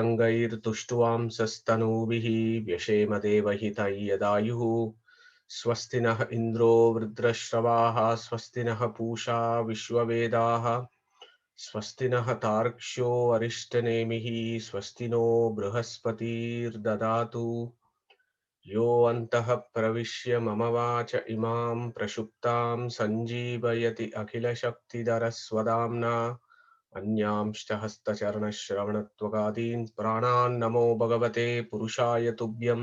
Angairtushtuam sastanubihi vyashema devahitai yadayuhu swastinaha indro vridrashravaha swastinaha pusha vishwavedaha swastinaha tarksho arishtanemihi swastino bruhaspatir dadatu yo antaha pravishya mama vacha imam prashuptam sanjeevayati akhila shakti daraswadamna अन्यांश्च हस्तचरणश्रवणत्वगादीन् प्राणान् नमो भगवते पुरुषाय तुभ्यं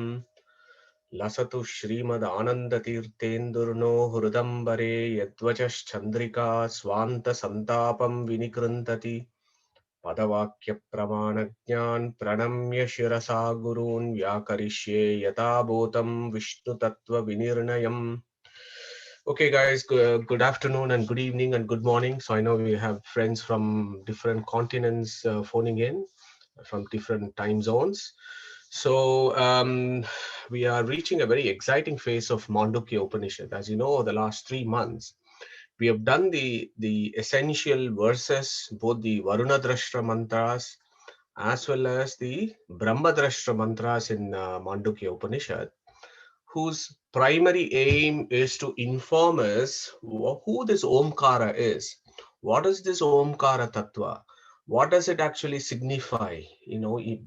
लसतु श्रीमदानन्दतीर्थेन्दुर्नो हृदम्बरे यद्वचश्चन्द्रिका स्वान्तसन्तापं विनिकृन्तति पदवाक्यप्रमाणज्ञान् प्रणम्य शिरसा गुरून् व्याकरिष्ये यथाभूतं विष्णुतत्त्वविनिर्णयम्. Okay, guys, good afternoon and good evening and good morning. So I know we have friends from different continents phoning in from different time zones. So we are reaching a very exciting phase of Mandukya Upanishad. As you know, the last 3 months, we have done the essential verses, both the Varunadrashtra mantras as well as the Brahmadrashtra mantras in Mandukya Upanishad, whose primary aim is to inform us who this Omkara is. What is this Omkara Tattva? What does it actually signify?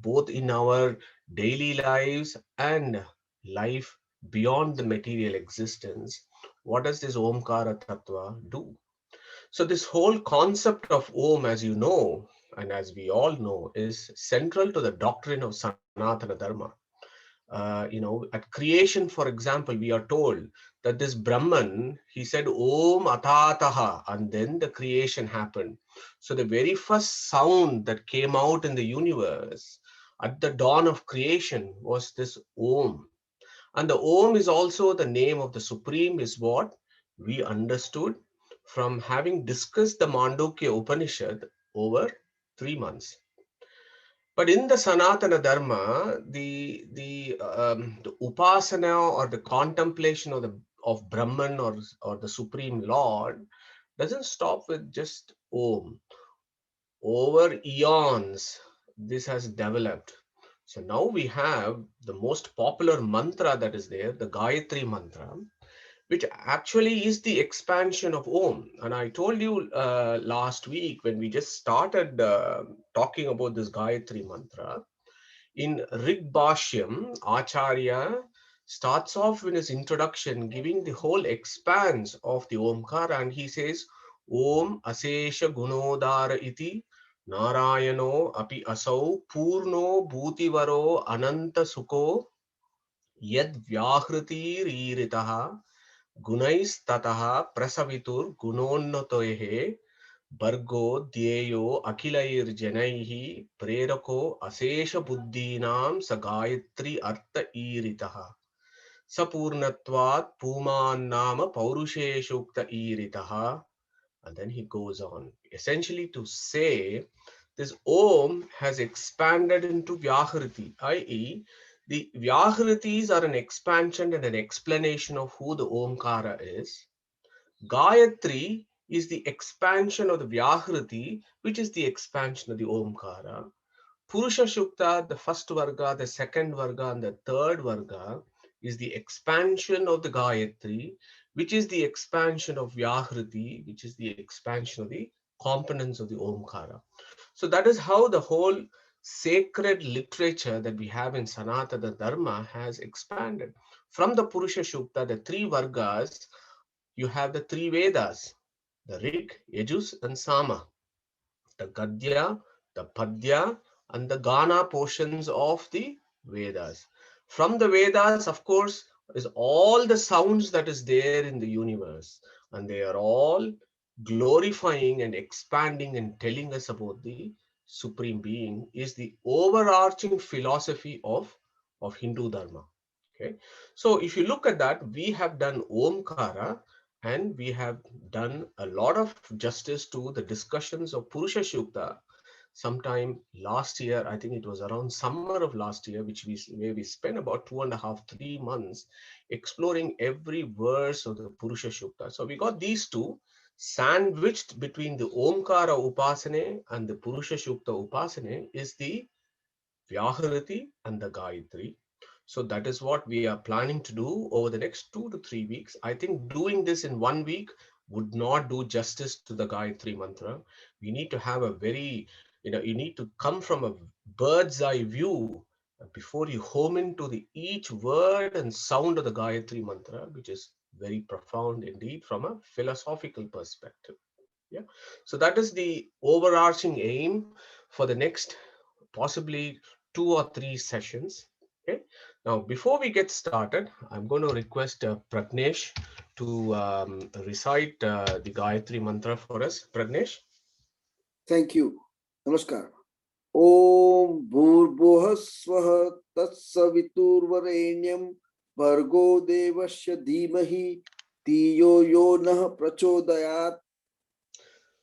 Both in our daily lives and life beyond the material existence. What does this Omkara Tattva do? So, this whole concept of Om, as you know, and as we all know, is central to the doctrine of Sanatana Dharma. At creation, for example, we are told that this Brahman, he said Om Atataha, and then the creation happened. So the very first sound that came out in the universe at the dawn of creation was this Om. And the Om is also the name of the Supreme, is what we understood from having discussed the Mandukya Upanishad over 3 months. But in the Sanatana Dharma, the upasana or the contemplation of Brahman or the Supreme Lord doesn't stop with just Om. Over eons, this has developed. So now we have the most popular mantra that is there, the Gayatri mantra, which actually is the expansion of Om. And I told you last week when we just started talking about this Gayatri mantra, in Rig Bhashyam, Acharya starts off in his introduction giving the whole expanse of the Omkara, and he says, Om Asesha Gunodara iti Narayano api asau purno bhutivaro ananta sukho yad vyahritir iritaha gunais tataha prasavitur gunonnotoyehe Bargo Dhyeyo Akhilair Janaihi Prerako Asesha Buddhinam Sagayatri Artha Iritaha Sapurnatvat Puman Nama Paurusheshukta Iritaha. And then he goes on essentially to say this Om has expanded into Vyahriti, i.e., the Vyahritis are an expansion and an explanation of who the Omkara is. Gayatri is the expansion of the Vyahriti, which is the expansion of the Omkara. Purusha Shukta, the first Varga, the second Varga, and the third Varga, is the expansion of the Gayatri, which is the expansion of Vyahriti, which is the expansion of the components of the Omkara. So that is how the whole sacred literature that we have in Sanatana Dharma has expanded. From the Purusha Shukta, the three Vargas, you have the three Vedas, the Rig, Yajus, and Sama, the Gadya, the Padya, and the Gana portions of the Vedas. From the Vedas, of course, is all the sounds that is there in the universe, and they are all glorifying and expanding and telling us about the Supreme Being, is the overarching philosophy of Hindu Dharma. Okay, so if you look at that, we have done Omkara, and we have done a lot of justice to the discussions of Purusha Shukta sometime last year. I think it was around summer of last year, where we spent about 2.5, 3 months exploring every verse of the Purusha Shukta. So we got these two sandwiched between the Omkara Upasane and the Purusha Shukta Upasane is the Vyahriti and the Gayatri. So that is what we are planning to do over the next 2 to 3 weeks. I think doing this in 1 week would not do justice to the Gayatri mantra. We need to have a very, you need to come from a bird's eye view before you home into the each word and sound of the Gayatri mantra, which is very profound indeed from a philosophical perspective. Yeah. So that is the overarching aim for the next possibly 2 or 3 sessions. Okay. Now, before we get started, I'm going to request Pragnesh to recite the Gayatri mantra for us. Pragnesh. Thank you. Namaskar. Om Bhurbuha Swaha Tatsaviturvarenyam Bhargo Devasya Dhimahi Tiyo Yo Nah Prachodayat.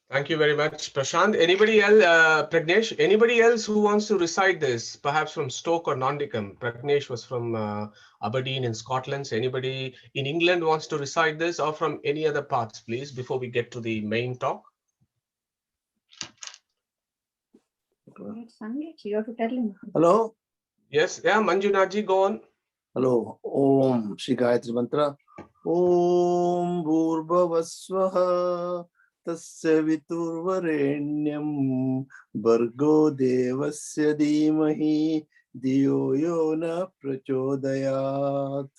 Thank you very much, Prashant. Anybody else, Pragnesh, anybody else who wants to recite this, perhaps from Stoke or Nondicum? Pragnesh was from Aberdeen in Scotland. So anybody in England wants to recite this, or from any other parts, please, before we get to the main talk? Hello. Yes, yeah, Manjunaji, go on. Hello. Om Shri Gayatri Mantra. Om Bhurbuha Swaha Tatsaviturvarenyam Bhargo Devasya Dhimahi Diyo Yo Nah Prachodayat.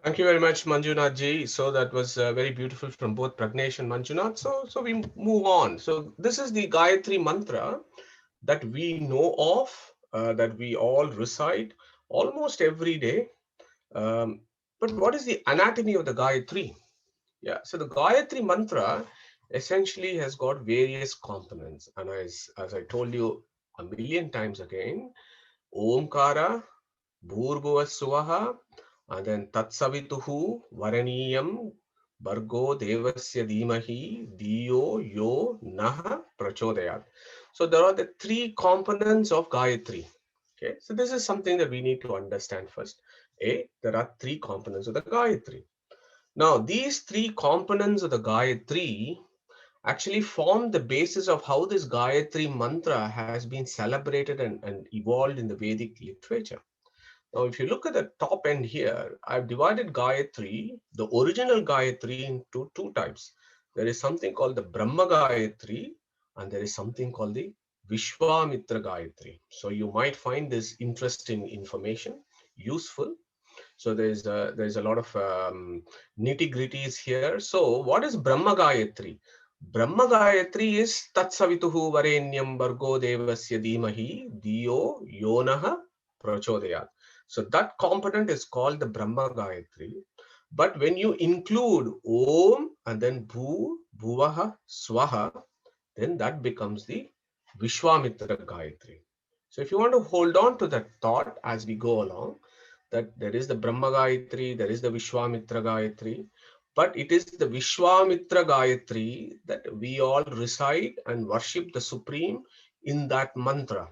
Thank you very much, Manjunath ji. So that was very beautiful from both Pragnesh and Manjunath. So we move on. So this is the Gayatri mantra that we know of, that we all recite almost every day. But what is the anatomy of the Gayatri? Yeah, so the Gayatri mantra essentially has got various components. And as I told you a million times again, Omkara, Bhurbuva Suvaha, and then Tatsavituhu, Varaniyam, Bargo Devasya Dhimahi, Diyo Yo Naha Prachodayat. So there are the three components of Gayatri. Okay, so this is something that we need to understand first. There are three components of the Gayatri. Now, these three components of the Gayatri actually form the basis of how this Gayatri mantra has been celebrated and evolved in the Vedic literature. Now, if you look at the top end here, I've divided Gayatri, the original Gayatri, into two types. There is something called the Brahma Gayatri, and there is something called the Vishwamitra Gayatri. So you might find this interesting information useful. So there's a lot of nitty gritties here. So what is Brahma Gayatri? Brahma Gayatri is Tatsavituhu Varenyam Bargo Devasya Dhimahi Diyo Yonaha Prachodayat. So that component is called the Brahma Gayatri. But when you include Om and then Bhu, Bhuvaha, Swaha, then that becomes the Vishwamitra Gayatri. So if you want to hold on to that thought as we go along, that there is the Brahma Gayatri, there is the Vishwamitra Gayatri, but it is the Vishwamitra Gayatri that we all recite and worship the Supreme in that mantra.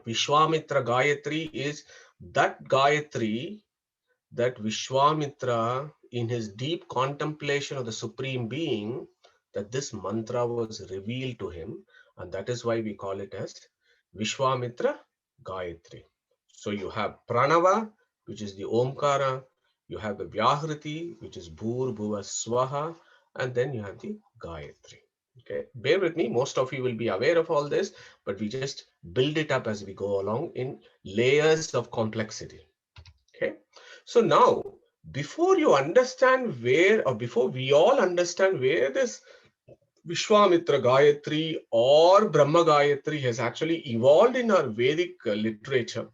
Vishwamitra Gayatri is that Gayatri that Vishwamitra, in his deep contemplation of the Supreme Being, that this mantra was revealed to him, and that is why we call it as Vishwamitra Gayatri. So you have Pranava, which is the Omkara, you have the Vyahriti, which is Bhur, Bhuva, Swaha, and then you have the Gayatri. Okay, bear with me, most of you will be aware of all this, but we just build it up as we go along in layers of complexity. Okay, so now before you understand where, or before we all understand where this Vishwamitra Gayatri or Brahma Gayatri has actually evolved in our Vedic literature,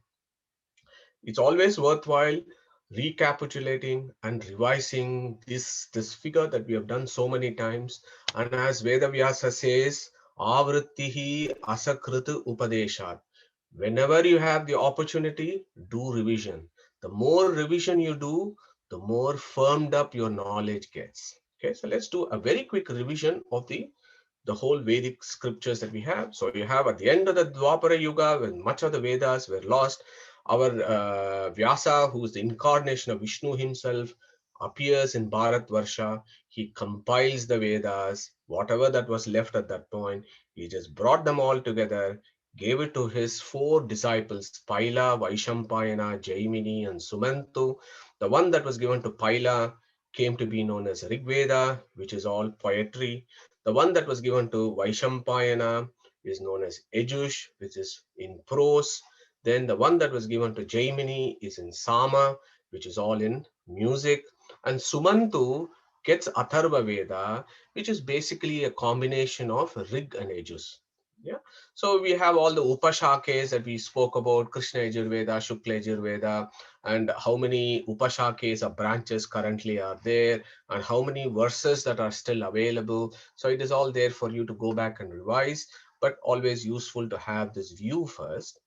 it's always worthwhile recapitulating and revising this figure that we have done so many times. And as Vedavyasa says, Avrittihi Asakrit Upadeshat. Whenever you have the opportunity, do revision. The more revision you do, the more firmed up your knowledge gets. Okay, so let's do a very quick revision of the whole Vedic scriptures that we have. So you have at the end of the Dwapara Yuga, when much of the Vedas were lost, our Vyasa, who is the incarnation of Vishnu himself, appears in Bharatvarsha. He compiles the Vedas, whatever that was left at that point. He just brought them all together, gave it to his four disciples, Paila, Vaishampayana, Jaimini, and Sumantu. The one that was given to Paila came to be known as Rig Veda, which is all poetry. The one that was given to Vaishampayana is known as Ejush, which is in prose. Then the one that was given to Jaimini is in Sama, which is all in music. And Sumantu gets Atharva Veda, which is basically a combination of Rig and Ejush. Yeah. So we have all the Upashakes that we spoke about, Krishna Yajurveda, Shukla Yajurveda, and how many Upashakes or branches currently are there, and how many verses that are still available. So it is all there for you to go back and revise, but always useful to have this view first.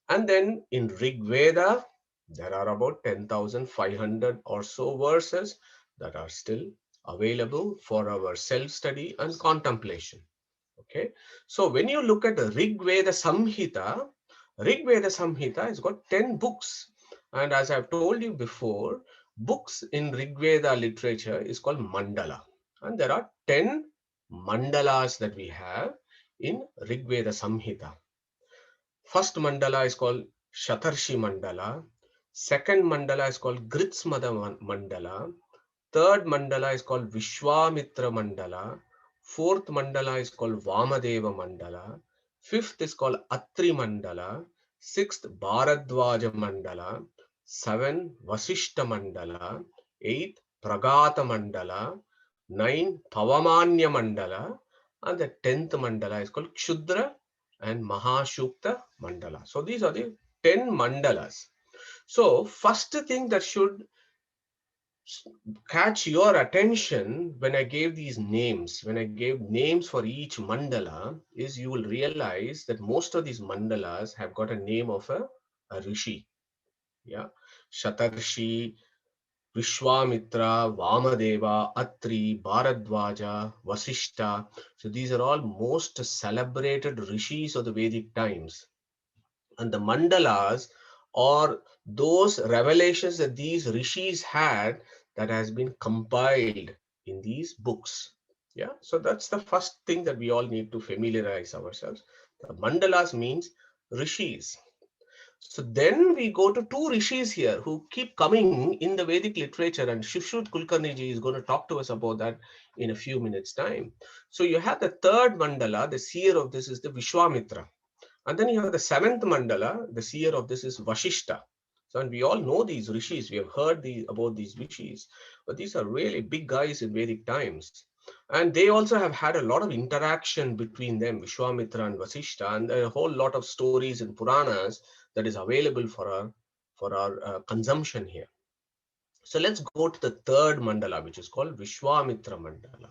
And then in Rig Veda, there are about 10,500 or so verses that are still available for our self-study and contemplation. Okay, so when you look at the Rig Veda Samhita has got 10 books. And as I've told you before, books in Rig Veda literature is called mandala. And there are 10 mandalas that we have in Rig Veda Samhita. First mandala is called Shatarshi Mandala. Second mandala is called Gritsmada Mandala. Third mandala is called Vishwamitra Mandala. Fourth mandala is called Vamadeva Mandala. Fifth is called Atri Mandala. Sixth Bharadwaja Mandala. Seven Vasishta Mandala. Eighth Pragata Mandala. Nine Pavamanya Mandala. And the 10th mandala is called Kshudra and Mahashukta Mandala. So these are the 10 mandalas. So first thing that should catch your attention when I gave these names, when I gave names for each mandala, is you will realize that most of these mandalas have got a name of a rishi. Yeah. Shatarshi, Vishwamitra, Vamadeva, Atri, Bharadwaja, Vasishta. So these are all most celebrated rishis of the Vedic times. And the mandalas or those revelations that these rishis had that has been compiled in these books. Yeah, so that's the first thing that we all need to familiarize ourselves. The mandalas means rishis. So then we go to two rishis here who keep coming in the Vedic literature, and Shivshrut Kulkarni ji is going to talk to us about that in a few minutes time. So you have the third mandala, the seer of this is the Vishwamitra. And then you have the seventh mandala, the seer of this is Vashishta. So, and we all know these rishis, we have heard about these rishis, but these are really big guys in Vedic times. And they also have had a lot of interaction between them, Vishwamitra and Vasishta, and a whole lot of stories in Puranas that is available for our consumption here. So let's go to the third mandala, which is called Vishwamitra Mandala.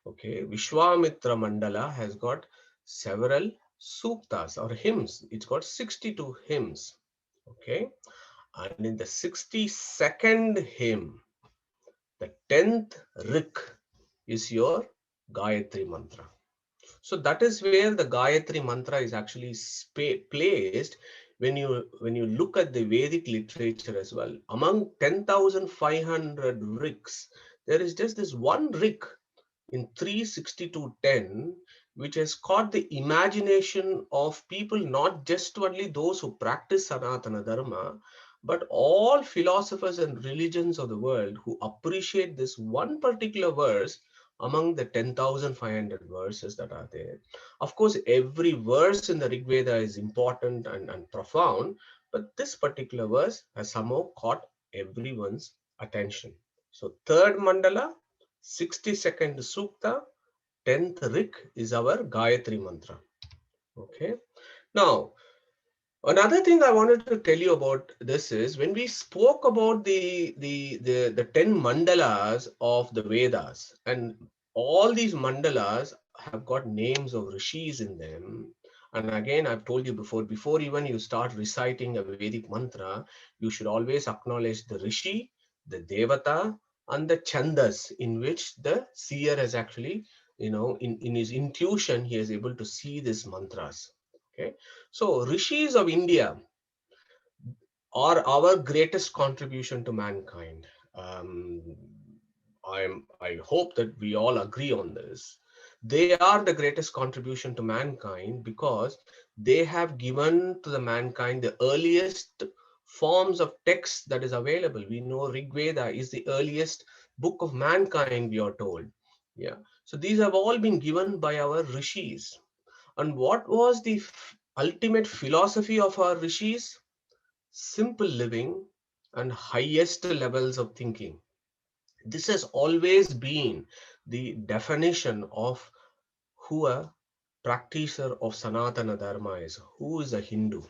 Okay, Vishwamitra Mandala has got several suktas or hymns. It's got 62 hymns. Okay, and in the 62nd hymn, the 10th Rik is your Gayatri mantra. So that is where the Gayatri mantra is actually placed when you look at the Vedic literature as well. Among 10,500 Riks, there is just this one Rik in 362.10, which has caught the imagination of people, not just only those who practice Sanatana Dharma, but all philosophers and religions of the world who appreciate this one particular verse among the 10,500 verses that are there. Of course, every verse in the Rig Veda is important and profound, but this particular verse has somehow caught everyone's attention. So third mandala, 62nd Sukta, 10th Rik is our Gayatri mantra. Okay. Now, another thing I wanted to tell you about this is when we spoke about the 10 mandalas of the Vedas, and all these mandalas have got names of rishis in them. And again, I've told you before even you start reciting a Vedic mantra, you should always acknowledge the rishi, the devata, and the chandas in which the seer has actually, in his intuition, he is able to see these mantras. Okay. So rishis of India are our greatest contribution to mankind. Um, I hope that we all agree on this. They are the greatest contribution to mankind because they have given to the mankind the earliest forms of text that is available. We know Rig Veda is the earliest book of mankind, we are told. Yeah. So these have all been given by our rishis. And what was the ultimate philosophy of our rishis? Simple living and highest levels of thinking. This has always been the definition of who a practitioner of Sanatana Dharma is, who is a Hindu.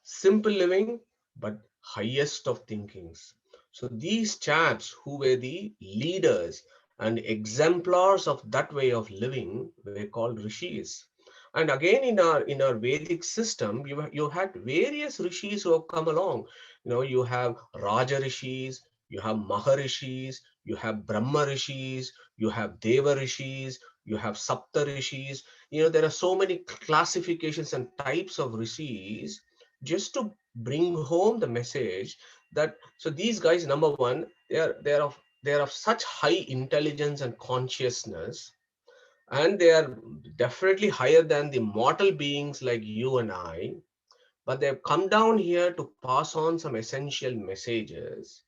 Simple living, but highest of thinkings. So these chaps who were the leaders and exemplars of that way of living were called rishis. And again, in our Vedic system, you had various rishis who have come along. You have Raja rishis, you have Maharishis, you have Brahma rishis, you have Deva rishis, you have Sapta rishis. There are so many classifications and types of rishis, just to bring home the message that, so these guys, number one, they are of such high intelligence and consciousness, and they are definitely higher than the mortal beings like you and I, but they've come down here to pass on some essential messages.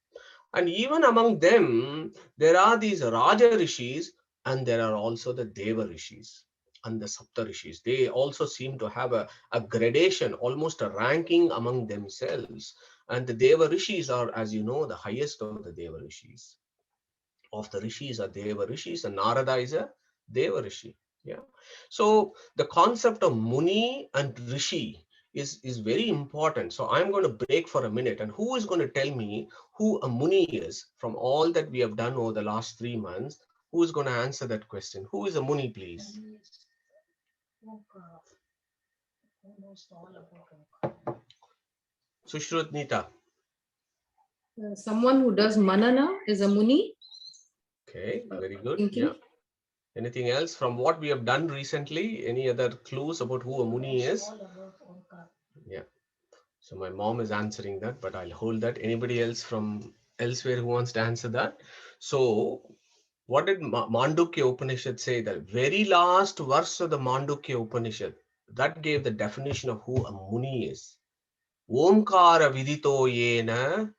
And even among them, there are these Raja Rishis, and there are also the Deva Rishis and the Sapta Rishis. They also seem to have a gradation, almost a ranking among themselves. And the Deva Rishis are, as you know, the highest of the Deva Rishis. Of the Rishis are Deva Rishis, and Narada is a Deva Rishi. Yeah. So the concept of Muni and Rishi is very important. So I'm going to break for a minute. And who is going to tell me who a Muni is from all that we have done over the last 3 months? Who is going to answer that question? Who is a Muni, please? Sushrut Nita. Someone who does manana is a Muni. Okay, very good. Thinking. Yeah. Anything else from what we have done recently? Any other clues about who a Muni is? Yeah. So my mom is answering that, but I'll hold that. Anybody else from elsewhere who wants to answer that? So what did Mandukya Upanishad say? The very last verse of the Mandukya Upanishad, that gave the definition of who a Muni is. Omkara vidito yena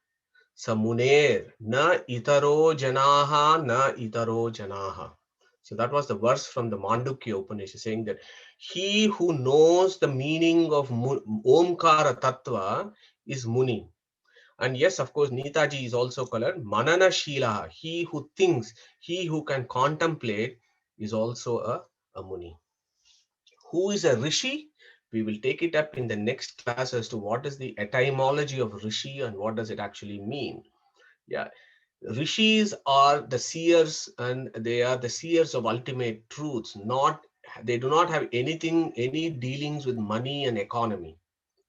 samuner na itaro janaha na itaro janaha. So that was the verse from the Mandukya Upanishad saying that he who knows the meaning of Omkara Tattva is Muni. And yes, of course, Nitaji is also colored Manana Shila. He who thinks, he who can contemplate is also a Muni. Who is a Rishi? We will take it up in the next class as to what is the etymology of Rishi and what does it actually mean. Yeah. Rishis are the seers, and they are the seers of ultimate truths. They do not have any dealings with money and economy.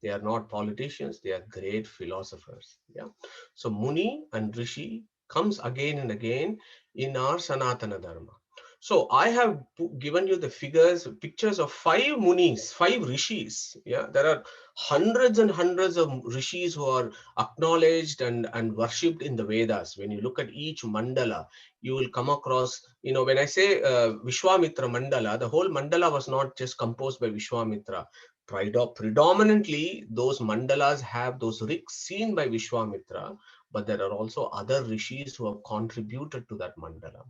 They are not politicians. They are great philosophers. Yeah. So Muni and Rishi comes again and again in our Sanatana Dharma. So I have given you the pictures of 5 Munis, 5 Rishis. Yeah, there are hundreds and hundreds of Rishis who are acknowledged and worshipped in the Vedas. When you look at each mandala, you will come across, when I say Vishwamitra mandala, the whole mandala was not just composed by Vishwamitra. Predominantly, those mandalas have those rigs seen by Vishwamitra, but there are also other rishis who have contributed to that mandala.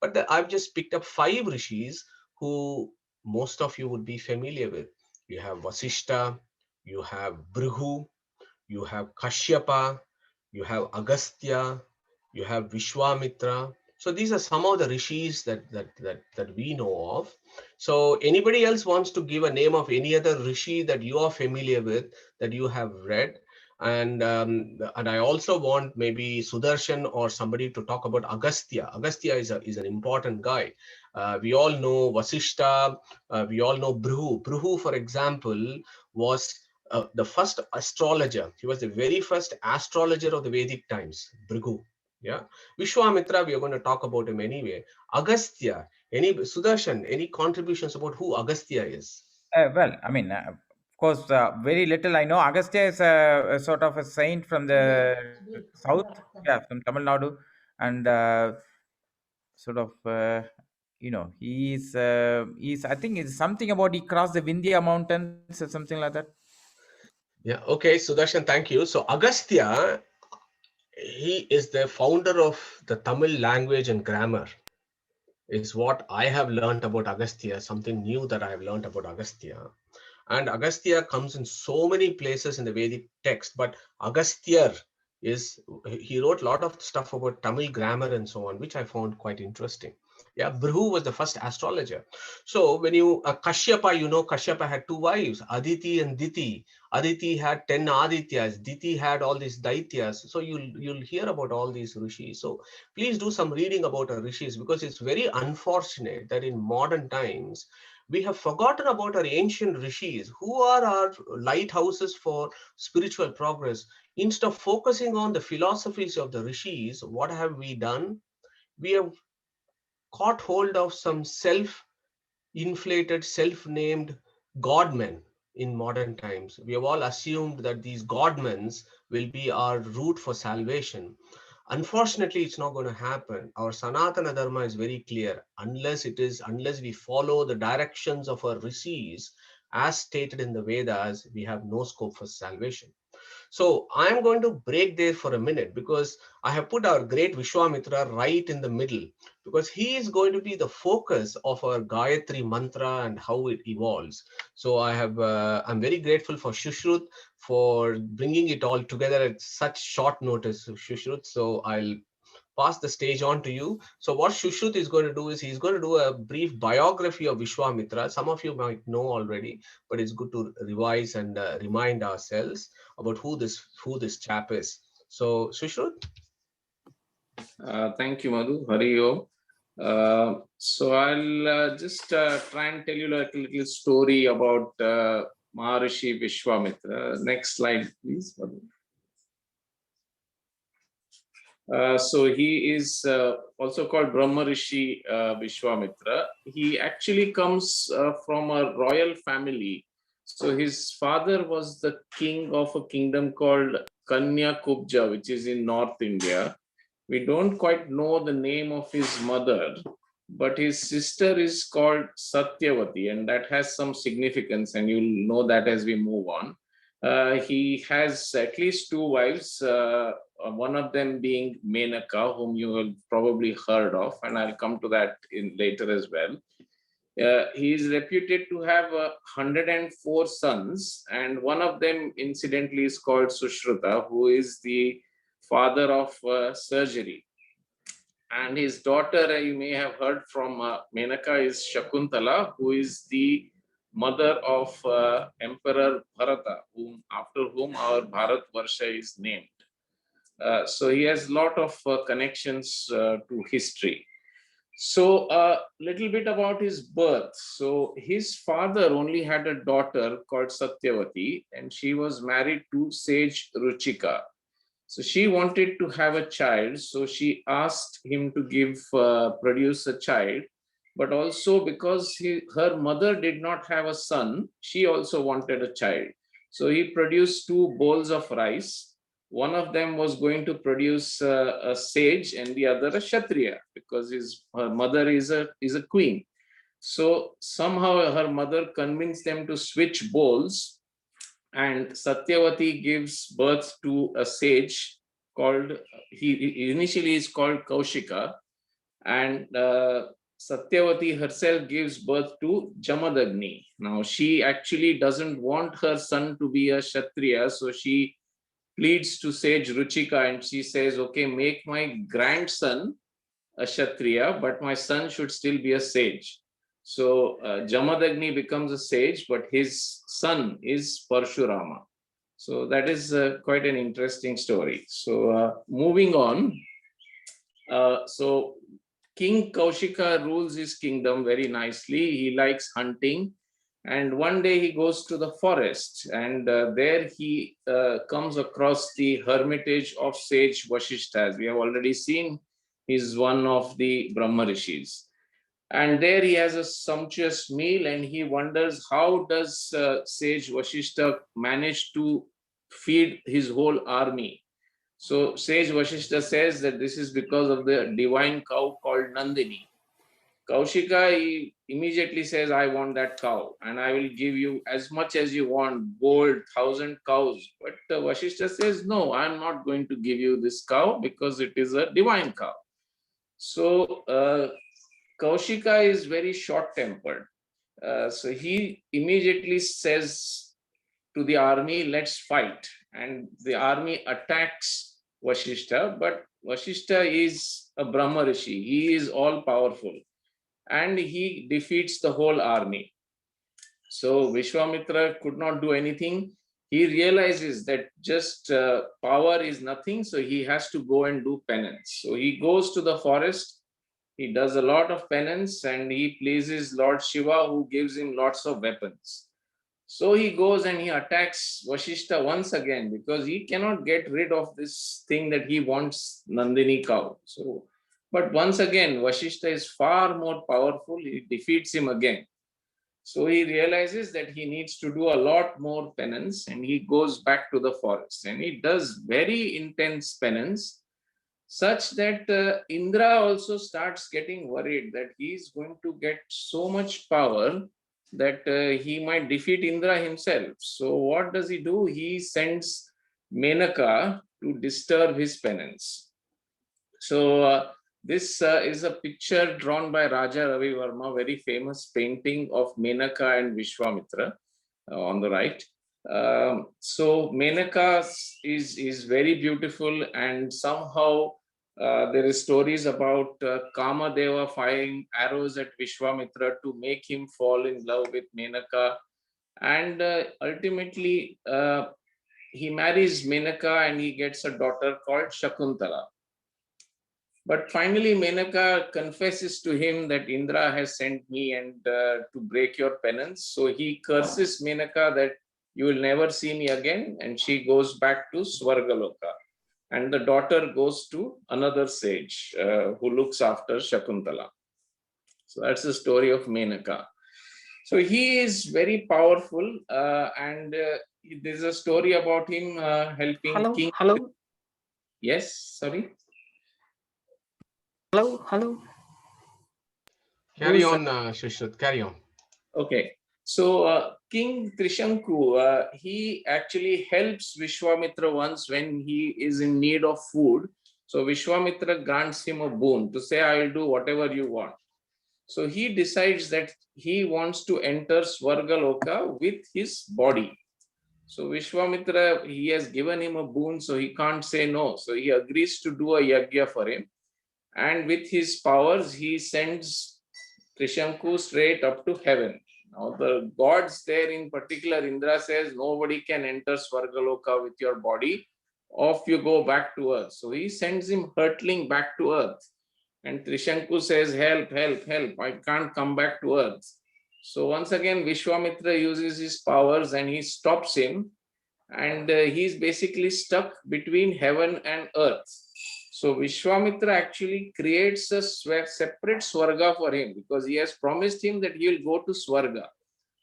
But I've just picked up 5 rishis who most of you would be familiar with. You have Vasishta, you have Bhrigu, you have Kashyapa, you have Agastya, you have Vishwamitra. So these are some of the rishis that we know of. So anybody else wants to give a name of any other rishi that you are familiar with, that you have read? And I also want maybe Sudarshan or somebody to talk about Agastya. Agastya is an important guy. We all know Vasishta. We all know Bhrigu. Bhrigu, for example, was the first astrologer. He was the very first astrologer of the Vedic times, Bhrigu. Yeah. Vishwamitra, we are going to talk about him anyway. Agastya, Sudarshan, any contributions about who Agastya is? Well, I mean, of course, very little I know. Agastya is a sort of a saint from the south, yeah, from Tamil Nadu, and sort of he's I think it's something about he crossed the Vindhya mountains or something like that. Yeah. Okay, Sudarshan, thank you. So Agastya, he is the founder of the Tamil language and grammar. Is what I have learned about Agastya, something new that I have learned about Agastya. And Agastya comes in so many places in the Vedic text, but Agastya he wrote a lot of stuff about Tamil grammar and so on, which I found quite interesting. Yeah, Bhrigu was the first astrologer. So when you Kashyapa, Kashyapa had two wives, Aditi and Diti. Aditi had 10 Adityas, Diti had all these Daityas. So you'll hear about all these rishis. So please do some reading about our rishis, because it's very unfortunate that in modern times we have forgotten about our ancient rishis, who are our lighthouses for spiritual progress. Instead of focusing on the philosophies of the rishis, what have we done? We have caught hold of some self-inflated, self-named godmen in modern times. We have all assumed that these godmen will be our route for salvation. Unfortunately, it's not going to happen. Our Sanatana Dharma is very clear. Unless we follow the directions of our rishis, as stated in the Vedas, we have no scope for salvation. So I'm going to break there for a minute, because I have put our great Vishwamitra right in the middle, because he is going to be the focus of our Gayatri mantra and how it evolves. So I'm very grateful for Shushrut for bringing it all together at such short notice, Shushrut. So I'll pass the stage on to you. So what Shushrut is going to do is he's going to do a brief biography of Vishwamitra. Some of you might know already, but it's good to revise and remind ourselves about who this chap is. So Shushrut. Thank you, Madhu. Hari Om. So I'll just try and tell you like a little story about Maharishi Vishwamitra. Next slide, please, Madhu. So he is also called Brahmarishi Vishwamitra. He actually comes from a royal family. So his father was the king of a kingdom called Kanya Kubja, which is in North India. We don't quite know the name of his mother, but his sister is called Satyavati, and that has some significance, and you'll know that as we move on. He has at least two wives, one of them being Menaka, whom you have probably heard of, and I'll come to that in later as well. He is reputed to have 104 sons, and one of them, incidentally, is called Sushruta, who is the father of surgery. And his daughter, you may have heard from Menaka, is Shakuntala, who is the mother of Emperor Bharata, after whom our Bharat Varsha is named. So he has a lot of connections to history. So a little bit about his birth. So his father only had a daughter called Satyavati, and she was married to sage Ruchika. So she wanted to have a child, so she asked him to produce a child, but also because her mother did not have a son, she also wanted a child. So he produced two bowls of rice. One of them was going to produce a sage and the other a Kshatriya, because her mother is a queen. So somehow her mother convinced them to switch bowls, and Satyavati gives birth to a sage called, he initially is called Kaushika, and Satyavati herself gives birth to Jamadagni. Now she actually doesn't want her son to be a Kshatriya, so she pleads to sage Ruchika and she says, okay, make my grandson a Kshatriya, but my son should still be a sage. So Jamadagni becomes a sage, but his son is Parshurama. So that is quite an interesting story. So moving on. So King Kaushika rules his kingdom very nicely. He likes hunting. And one day he goes to the forest, and there he comes across the hermitage of sage Vashishta. As we have already seen, he's one of the Brahma Rishis. And there he has a sumptuous meal, and he wonders how does sage Vashishta manage to feed his whole army. So sage Vashishta says that this is because of the divine cow called Nandini. Kaushika, he immediately says, I want that cow and I will give you as much as you want, gold, 1,000 cows. But Vasishtha says, no, I'm not going to give you this cow because it is a divine cow. So Kaushika is very short-tempered. So he immediately says to the army, let's fight. And the army attacks Vasishtha, but Vasishtha is a Brahma Rishi. He is all powerful and he defeats the whole army. So Vishwamitra could not do anything. He realizes that just power is nothing, so he has to go and do penance. So he goes to the forest, he does a lot of penance and he pleases Lord Shiva, who gives him lots of weapons. So he goes and he attacks Vasishtha once again because he cannot get rid of this thing that he wants Nandini cow. So, but once again, Vasishtha is far more powerful. He defeats him again. So he realizes that he needs to do a lot more penance and he goes back to the forest and he does very intense penance, such that Indra also starts getting worried that he is going to get so much power that he might defeat Indra himself. So what does he do? He sends Menaka to disturb his penance. So this is a picture drawn by Raja Ravi Verma, very famous painting of Menaka and Vishwamitra on the right. So Menaka is very beautiful, and somehow there is stories about Kamadeva firing arrows at Vishwamitra to make him fall in love with Menaka, and ultimately he marries Menaka and he gets a daughter called Shakuntala. But finally, Menaka confesses to him that Indra has sent me and to break your penance. So he curses Menaka that you will never see me again, and she goes back to Swargaloka. And the daughter goes to another sage who looks after Shakuntala. So that's the story of Menaka. So he is very powerful, and there's a story about him helping King. Hello. Yes, sorry. Hello. Carry on, Shushruth, carry on. Okay. So King Trishanku, he actually helps Vishwamitra once when he is in need of food. So Vishwamitra grants him a boon to say, I will do whatever you want. So he decides that he wants to enter Swargaloka with his body. So Vishwamitra, he has given him a boon, so he can't say no. So he agrees to do a yajna for him. And with his powers, he sends Trishanku straight up to heaven. Now the gods there, in particular, Indra says, nobody can enter Swargaloka with your body. Off you go back to earth. So he sends him hurtling back to earth. And Trishanku says, help, help, help. I can't come back to earth. So once again, Vishwamitra uses his powers and he stops him. And he's basically stuck between heaven and earth. So Vishwamitra actually creates a separate Swarga for him because he has promised him that he will go to Swarga.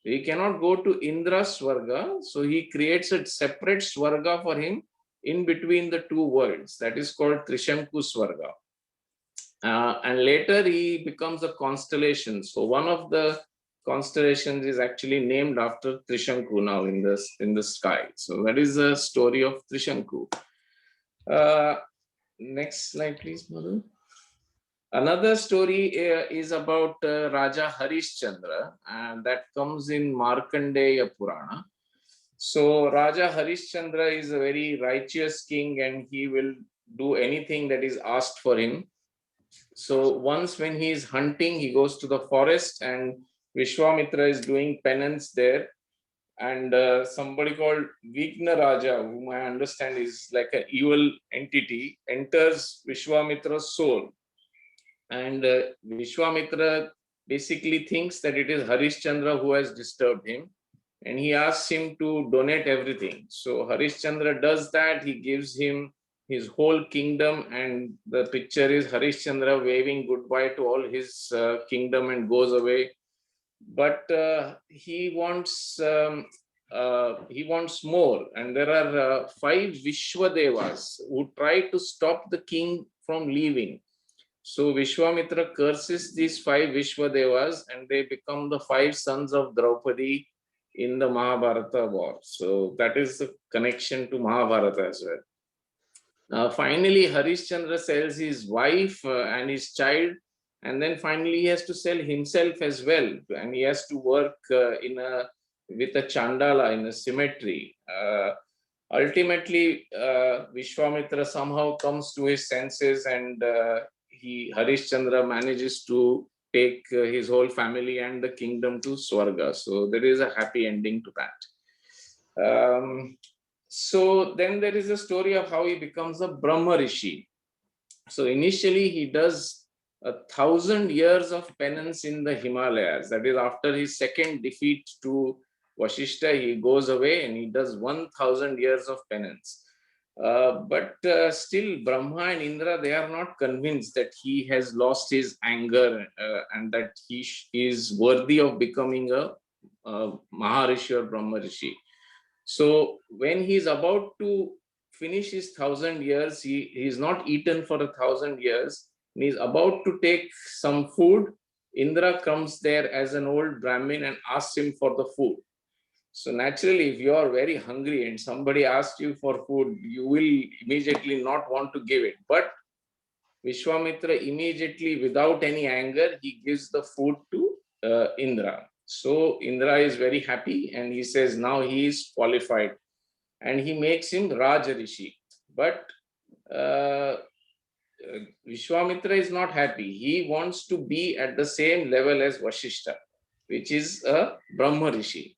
He cannot go to Indra's Swarga. So he creates a separate Swarga for him in between the two worlds. That is called Trishanku Swarga. And later he becomes a constellation. So one of the constellations is actually named after Trishanku now in the sky. So that is the story of Trishanku. Next slide, please, Madhu. Another story is about Raja Harishchandra, and that comes in Markandeya Purana. So Raja Harishchandra is a very righteous king and he will do anything that is asked for him. So once when he is hunting, he goes to the forest and Vishwamitra is doing penance there. And somebody called Vigna Raja, whom I understand is like an evil entity, enters Vishwamitra's soul. And Vishwamitra basically thinks that it is Harishchandra who has disturbed him. And he asks him to donate everything. So Harishchandra does that. He gives him his whole kingdom. And the picture is Harishchandra waving goodbye to all his kingdom and goes away. But he wants more, and there are 5 Vishwadevas who try to stop the king from leaving. So Vishwamitra curses these 5 Vishwadevas and they become the 5 sons of Draupadi in the Mahabharata war. So that is the connection to Mahabharata as well. Finally, Harishchandra sells his wife and his child, and then finally he has to sell himself as well, and he has to work with a chandala in a cemetery. Ultimately, Vishwamitra somehow comes to his senses, and Harishchandra manages to take his whole family and the kingdom to Swarga. So there is a happy ending to that. So then there is a story of how he becomes a Brahma Rishi. So initially he does 1,000 years of penance in the Himalayas. That is, after his second defeat to Vashishta, he goes away and he does 1,000 years of penance. But still Brahma and Indra, they are not convinced that he has lost his anger and that he is worthy of becoming a Maharishi or Brahma Rishi. So when he is about to finish his 1,000 years, he is not eaten for 1,000 years. He is about to take some food. Indra comes there as an old Brahmin and asks him for the food. So naturally, if you are very hungry and somebody asks you for food, you will immediately not want to give it. But Vishwamitra immediately, without any anger, he gives the food to Indra. So Indra is very happy and he says now he is qualified and he makes him Rajarishi. But Vishwamitra is not happy. He wants to be at the same level as Vashishta, which is a Brahma Rishi.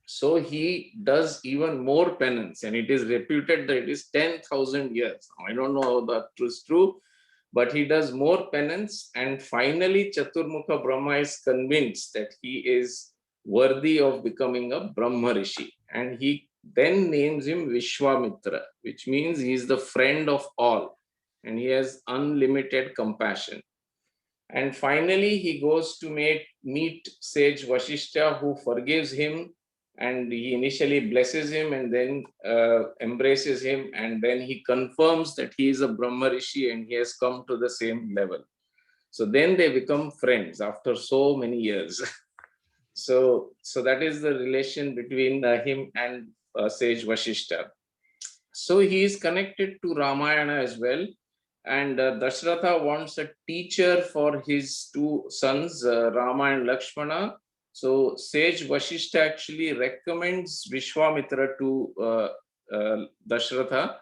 So he does even more penance, and it is reputed that it is 10,000 years. I don't know how that is true, but he does more penance, and finally Chaturmukha Brahma is convinced that he is worthy of becoming a Brahma Rishi, and he then names him Vishwamitra, which means he is the friend of all and he has unlimited compassion. And finally he goes to meet sage Vashishta, who forgives him, and he initially blesses him and then embraces him, and then he confirms that he is a Brahma Rishi and he has come to the same level. So then they become friends after so many years. So that is the relation between him and sage Vashishta. So he is connected to Ramayana as well. And Dashratha wants a teacher for his 2 sons, Rama and Lakshmana. So sage Vashishta actually recommends Vishwamitra to Dashratha.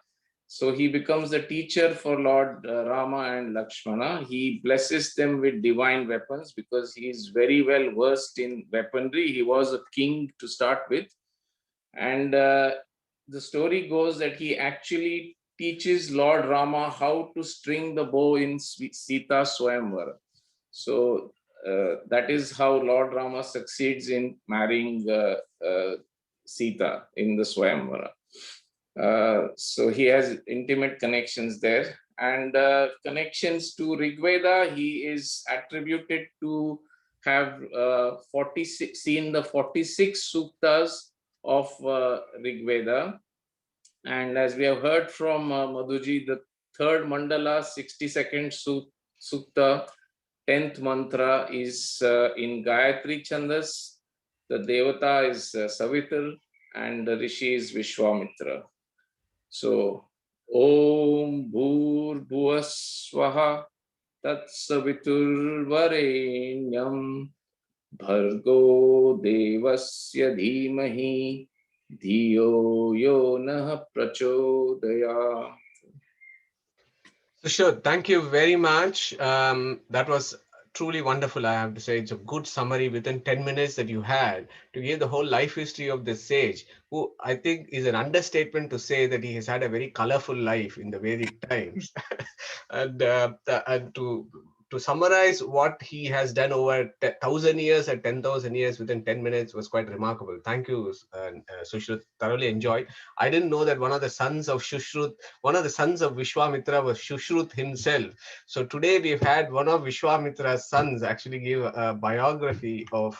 So he becomes the teacher for Lord Rama and Lakshmana. He blesses them with divine weapons because he is very well versed in weaponry. He was a king to start with. And the story goes that he actually teaches Lord Rama how to string the bow in Sita Swayamvara. So that is how Lord Rama succeeds in marrying Sita in the Swayamvara. So he has intimate connections there, and connections to Rigveda. He is attributed to have 46 seen the 46 suktas of Rigveda. And as we have heard from Madhuji, the 3rd mandala, 62nd sukta, 10th mantra is in Gayatri Chandas. The Devata is Savitar and the Rishi is Vishwamitra. So, Om Bhur Bhuvaswaha Tat Savitur Varenyam Bhargo Devasya Dhimahi Dhiyo Yo Nah Prachodayat. So sure, thank you very much. That was truly wonderful, I have to say. It's a good summary within 10 minutes that you had to give the whole life history of this sage, who I think is an understatement to say that he has had a very colorful life in the Vedic times. And to summarize what he has done over 1,000 years and 10,000 years within 10 minutes was quite remarkable. Thank you, Sushruth. Thoroughly enjoyed. I didn't know that one of the sons of Vishwamitra was Sushruth himself. So today we've had one of Vishwamitra's sons actually give a biography of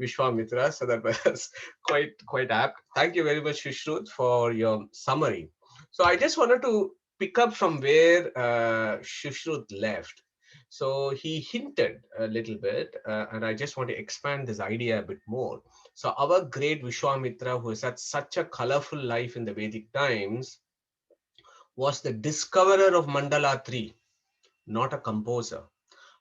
Vishwamitra. So that was quite apt. Thank you very much, Sushruth, for your summary. So I just wanted to pick up from where Sushruth left. So he hinted a little bit, and I just want to expand this idea a bit more. So our great Vishwamitra, who has had such a colorful life in the Vedic times, was the discoverer of Mandala 3, not a composer.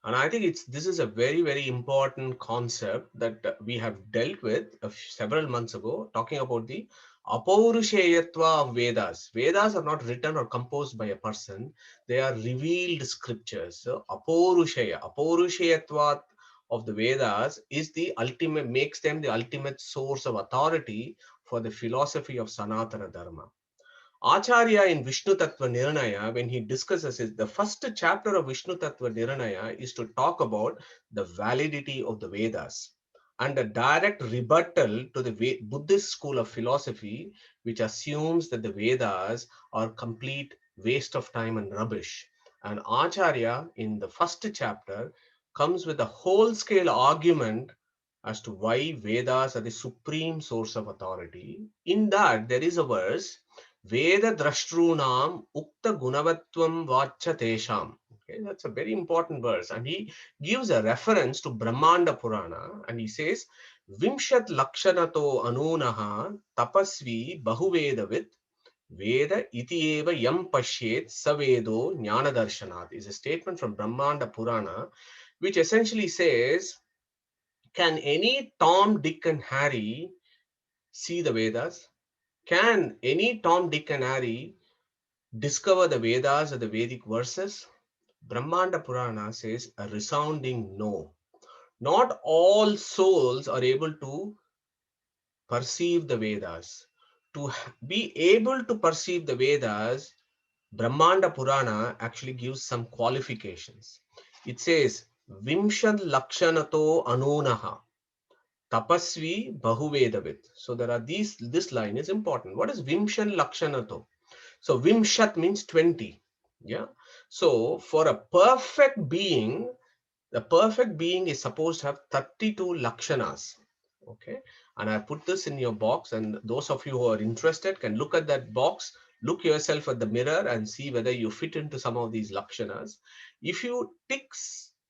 And I think this is a very, very important concept that we have dealt with several months ago, talking about the apaurusheyatva of Vedas. Vedas are not written or composed by a person. They are revealed scriptures. So apaurusheyatva of the Vedas is the ultimate, makes them the ultimate source of authority for the philosophy of Sanatana Dharma. Acharya in Vishnu Tattva Nirnaya, when he discusses it, the first chapter of Vishnu Tattva Nirnaya is to talk about the validity of the Vedas and a direct rebuttal to the Buddhist school of philosophy, which assumes that the Vedas are complete waste of time and rubbish. And Acharya in the first chapter comes with a whole scale argument as to why Vedas are the supreme source of authority. In that, there is a verse, Veda Drashtrunam Ukta Gunavatvam Vacha Tesham. Okay, that's a very important verse. And he gives a reference to Brahmanda Purana and he says, Vimshat Lakshanato Anunaha Tapasvi Bahuvedavit Veda iti eva yam pashyet savedo jnana darshanat is a statement from Brahmanda Purana, which essentially says, can any Tom, Dick, and Harry see the Vedas? Can any Tom, Dick, and Harry discover the Vedas or the Vedic verses? Brahmanda Purana says a resounding no. Not all souls are able to perceive the Vedas. To be able to perceive the Vedas, Brahmanda Purana actually gives some qualifications. It says, Vimshad Lakshanato Anunaha. Tapasvi Bahuvedavit. So there are this line is important. What is Vimshan Lakshanato? So Vimshat means 20. Yeah. So for a perfect being, the perfect being is supposed to have 32 Lakshanas. Okay. And I put this in your box, and those of you who are interested can look at that box, look yourself at the mirror and see whether you fit into some of these Lakshanas. If you tick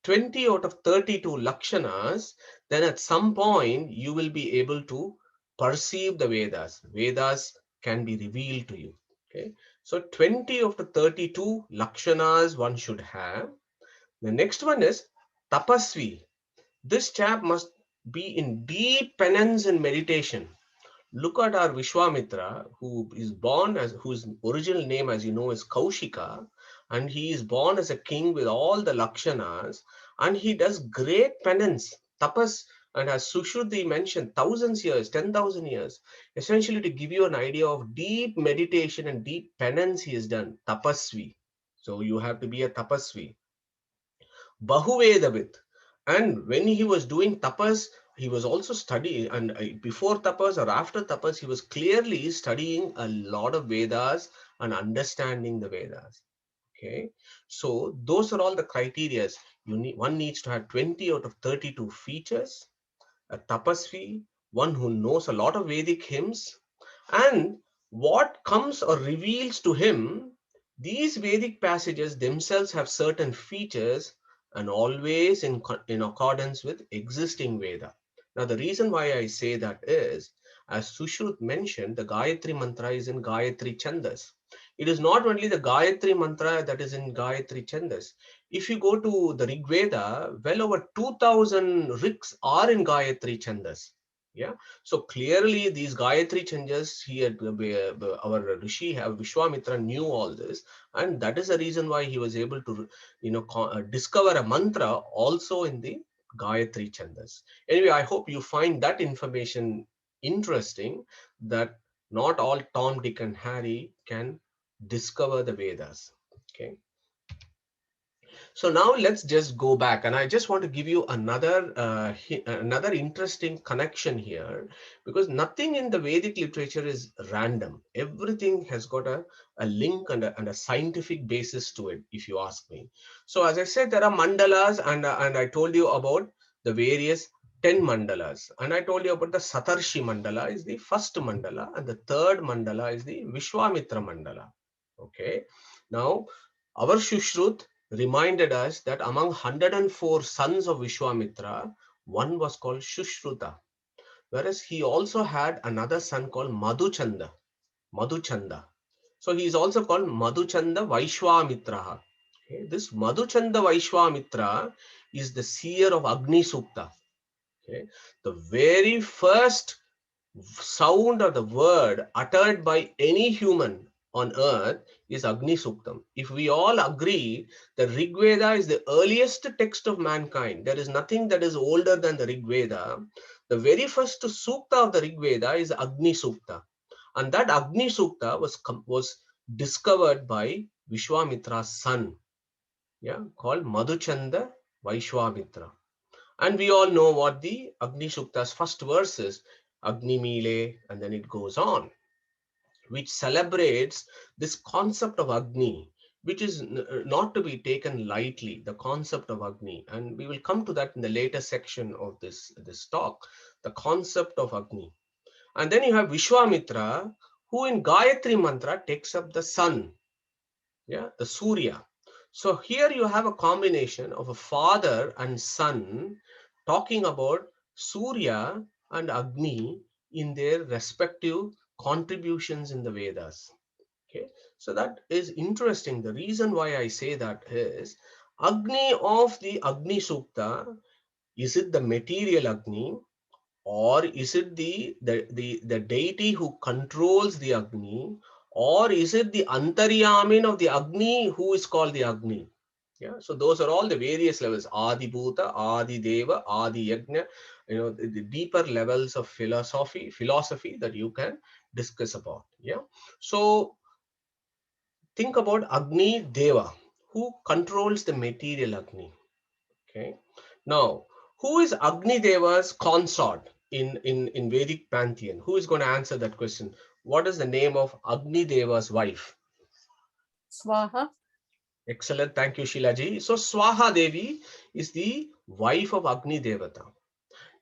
20 out of 32 Lakshanas, then at some point you will be able to perceive the Vedas. Vedas can be revealed to you. Okay. So 20 of the 32 Lakshanas one should have. The next one is Tapasvi. This chap must be in deep penance and meditation. Look at our Vishwamitra, who is born as, whose original name, as you know, is Kaushika, and he is born as a king with all the Lakshanas, and he does great penance, tapas, and as Sushruti mentioned, thousands years, 10,000 years, essentially to give you an idea of deep meditation and deep penance he has done, tapasvi. So you have to be a tapasvi. Bahuvedavit. And when he was doing tapas, he was also studying, and before tapas or after tapas, he was clearly studying a lot of Vedas and understanding the Vedas. Okay, so those are all the criteria. One needs to have 20 out of 32 features, a tapasvi, one who knows a lot of Vedic hymns, and what comes or reveals to him, these Vedic passages themselves have certain features and always in accordance with existing Veda. Now, the reason why I say that is, as Sushrut mentioned, the Gayatri mantra is in Gayatri Chandas. It is not only the Gayatri mantra that is in Gayatri Chandas. If you go to the Rig Veda, well over 2000 rigs are in Gayatri Chandas. Yeah. So clearly these Gayatri Chandas, our Rishi, Vishwamitra knew all this. And that is the reason why he was able to, discover a mantra also in the Gayatri Chandas. Anyway, I hope you find that information interesting, that not all Tom, Dick, and Harry can discover the Vedas. Okay. So now let's just go back, and I just want to give you another interesting connection here, because nothing in the Vedic literature is random. Everything has got a link and a scientific basis to it, if you ask me. So as I said, there are mandalas, and I told you about the various 10 mandalas, and I told you about the Satarshi mandala is the first mandala, and the third mandala is the Vishwamitra mandala. Okay. Now, our Shushrut reminded us that among 104 sons of Vishwamitra, one was called Shushruta, whereas he also had another son called Madhuchanda. Madhuchanda. So he is also called Madhuchanda Vaishwamitra. Okay. This Madhuchanda Vaishwamitra is the seer of Agni Sukta. Okay. The very first sound or the word uttered by any human on earth is Agni Suktam. If we all agree that Rig Veda is the earliest text of mankind, there is nothing that is older than the Rig Veda. The very first Sukta of the Rig Veda is Agni Sukta. And that Agni Sukta was discovered by Vishwamitra's son, called Madhuchanda Vaishwamitra. And we all know what the Agni Sukta's first verse is, Agni Mile, and then it goes on, which celebrates this concept of Agni, which is not to be taken lightly, the concept of Agni. And we will come to that in the later section of this talk, the concept of Agni. And then you have Vishwamitra, who in Gayatri Mantra takes up the sun, the Surya. So here you have a combination of a father and son talking about Surya and Agni in their respective contributions in the Vedas. Okay, so that is interesting. The reason why I say that is Agni of the Agni Sukta, is it the material Agni, or is it the deity who controls the Agni, or is it the Antaryamin of the Agni who is called the Agni? So those are all the various levels: Adi Bhuta, Adi Deva, Adi Yajna. The deeper levels of philosophy that you can discuss about. So think about Agni Deva, who controls the material Agni. Okay. Now, who is Agni Deva's consort in Vedic pantheon? Who is going to answer that question? What is the name of Agni Deva's wife? Swaha. Excellent. Thank you, Shilaji. So Swaha Devi is the wife of Agni Devata.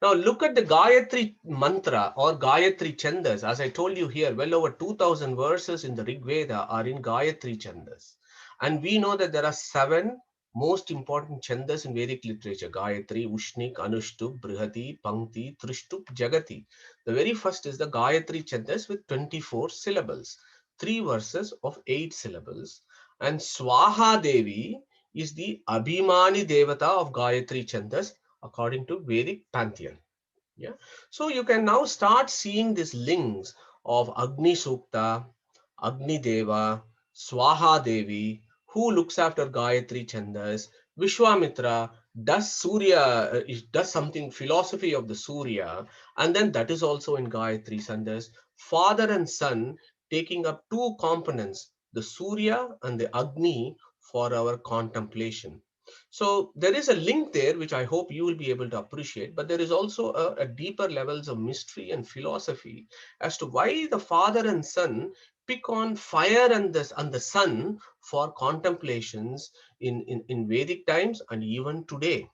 Now look at the Gayatri mantra or Gayatri chandas. As I told you here, well over 2000 verses in the Rig Veda are in Gayatri chandas. And we know that there are 7 most important chandas in Vedic literature: Gayatri, Ushnik, Anushtup, Brihati, Pankti, Trishtup, Jagati. The very first is the Gayatri chandas with 24 syllables, 3 verses of 8 syllables. And Swaha Devi is the Abhimani Devata of Gayatri chandas according to Vedic pantheon. So you can now start seeing these links of Agni Sukta, Agni Deva, Swaha Devi, who looks after Gayatri Chandas, Vishwamitra does Surya, does something, philosophy of the Surya, and then that is also in Gayatri Chandas. Father and son taking up 2 components, the Surya and the Agni, for our contemplation. So there is a link there, which I hope you will be able to appreciate, but there is also a deeper levels of mystery and philosophy as to why the father and son pick on fire and the sun for contemplations in Vedic times and even today.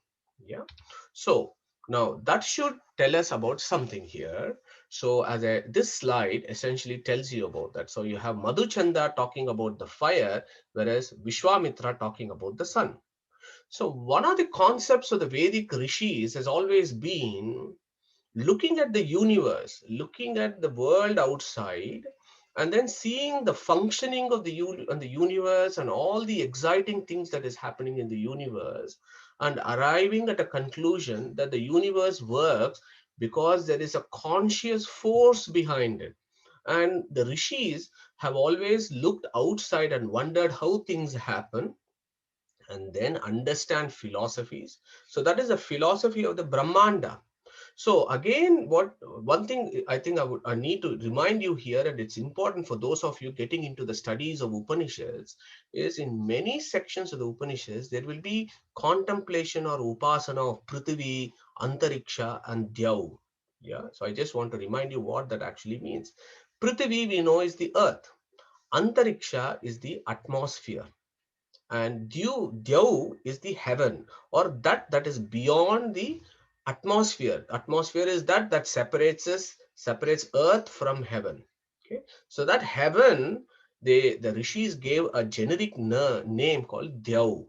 So now that should tell us about something here. So this slide essentially tells you about that. So you have Madhuchanda talking about the fire, whereas Vishwamitra talking about the sun. So one of the concepts of the Vedic rishis has always been looking at the universe, looking at the world outside, and then seeing the functioning of the universe and all the exciting things that is happening in the universe, and arriving at a conclusion that the universe works because there is a conscious force behind it. And the rishis have always looked outside and wondered how things happen, and then understand philosophies. So that is the philosophy of the Brahmanda. So again, one thing I think I need to remind you here, and it's important for those of you getting into the studies of Upanishads, is in many sections of the Upanishads, there will be contemplation or upasana of Prithvi, Antariksha, and Dhyau. So I just want to remind you what that actually means. Prithvi, we know, is the earth. Antariksha is the atmosphere. And Dhyau is the heaven, or that is beyond the atmosphere. Atmosphere is that separates earth from heaven. Okay, so that heaven, the rishis gave a generic name called Dhyau.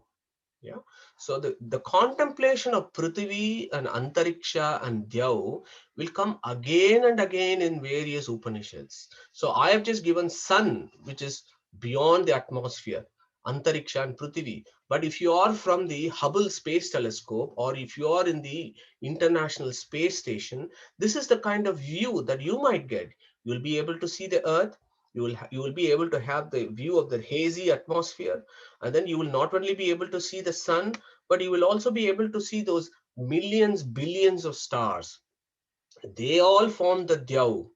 Yeah. So the contemplation of Prithvi and Antariksha and Dhyau will come again and again in various Upanishads. So I have just given sun, which is beyond the atmosphere, Antariksha and Prithvi. But if you are from the Hubble Space Telescope, or if you are in the International Space Station, this is the kind of view that you might get. You will be able to see the Earth. You will be able to have the view of the hazy atmosphere, and then you will not only be able to see the sun, but you will also be able to see those millions, billions of stars. They all form the Dhyau.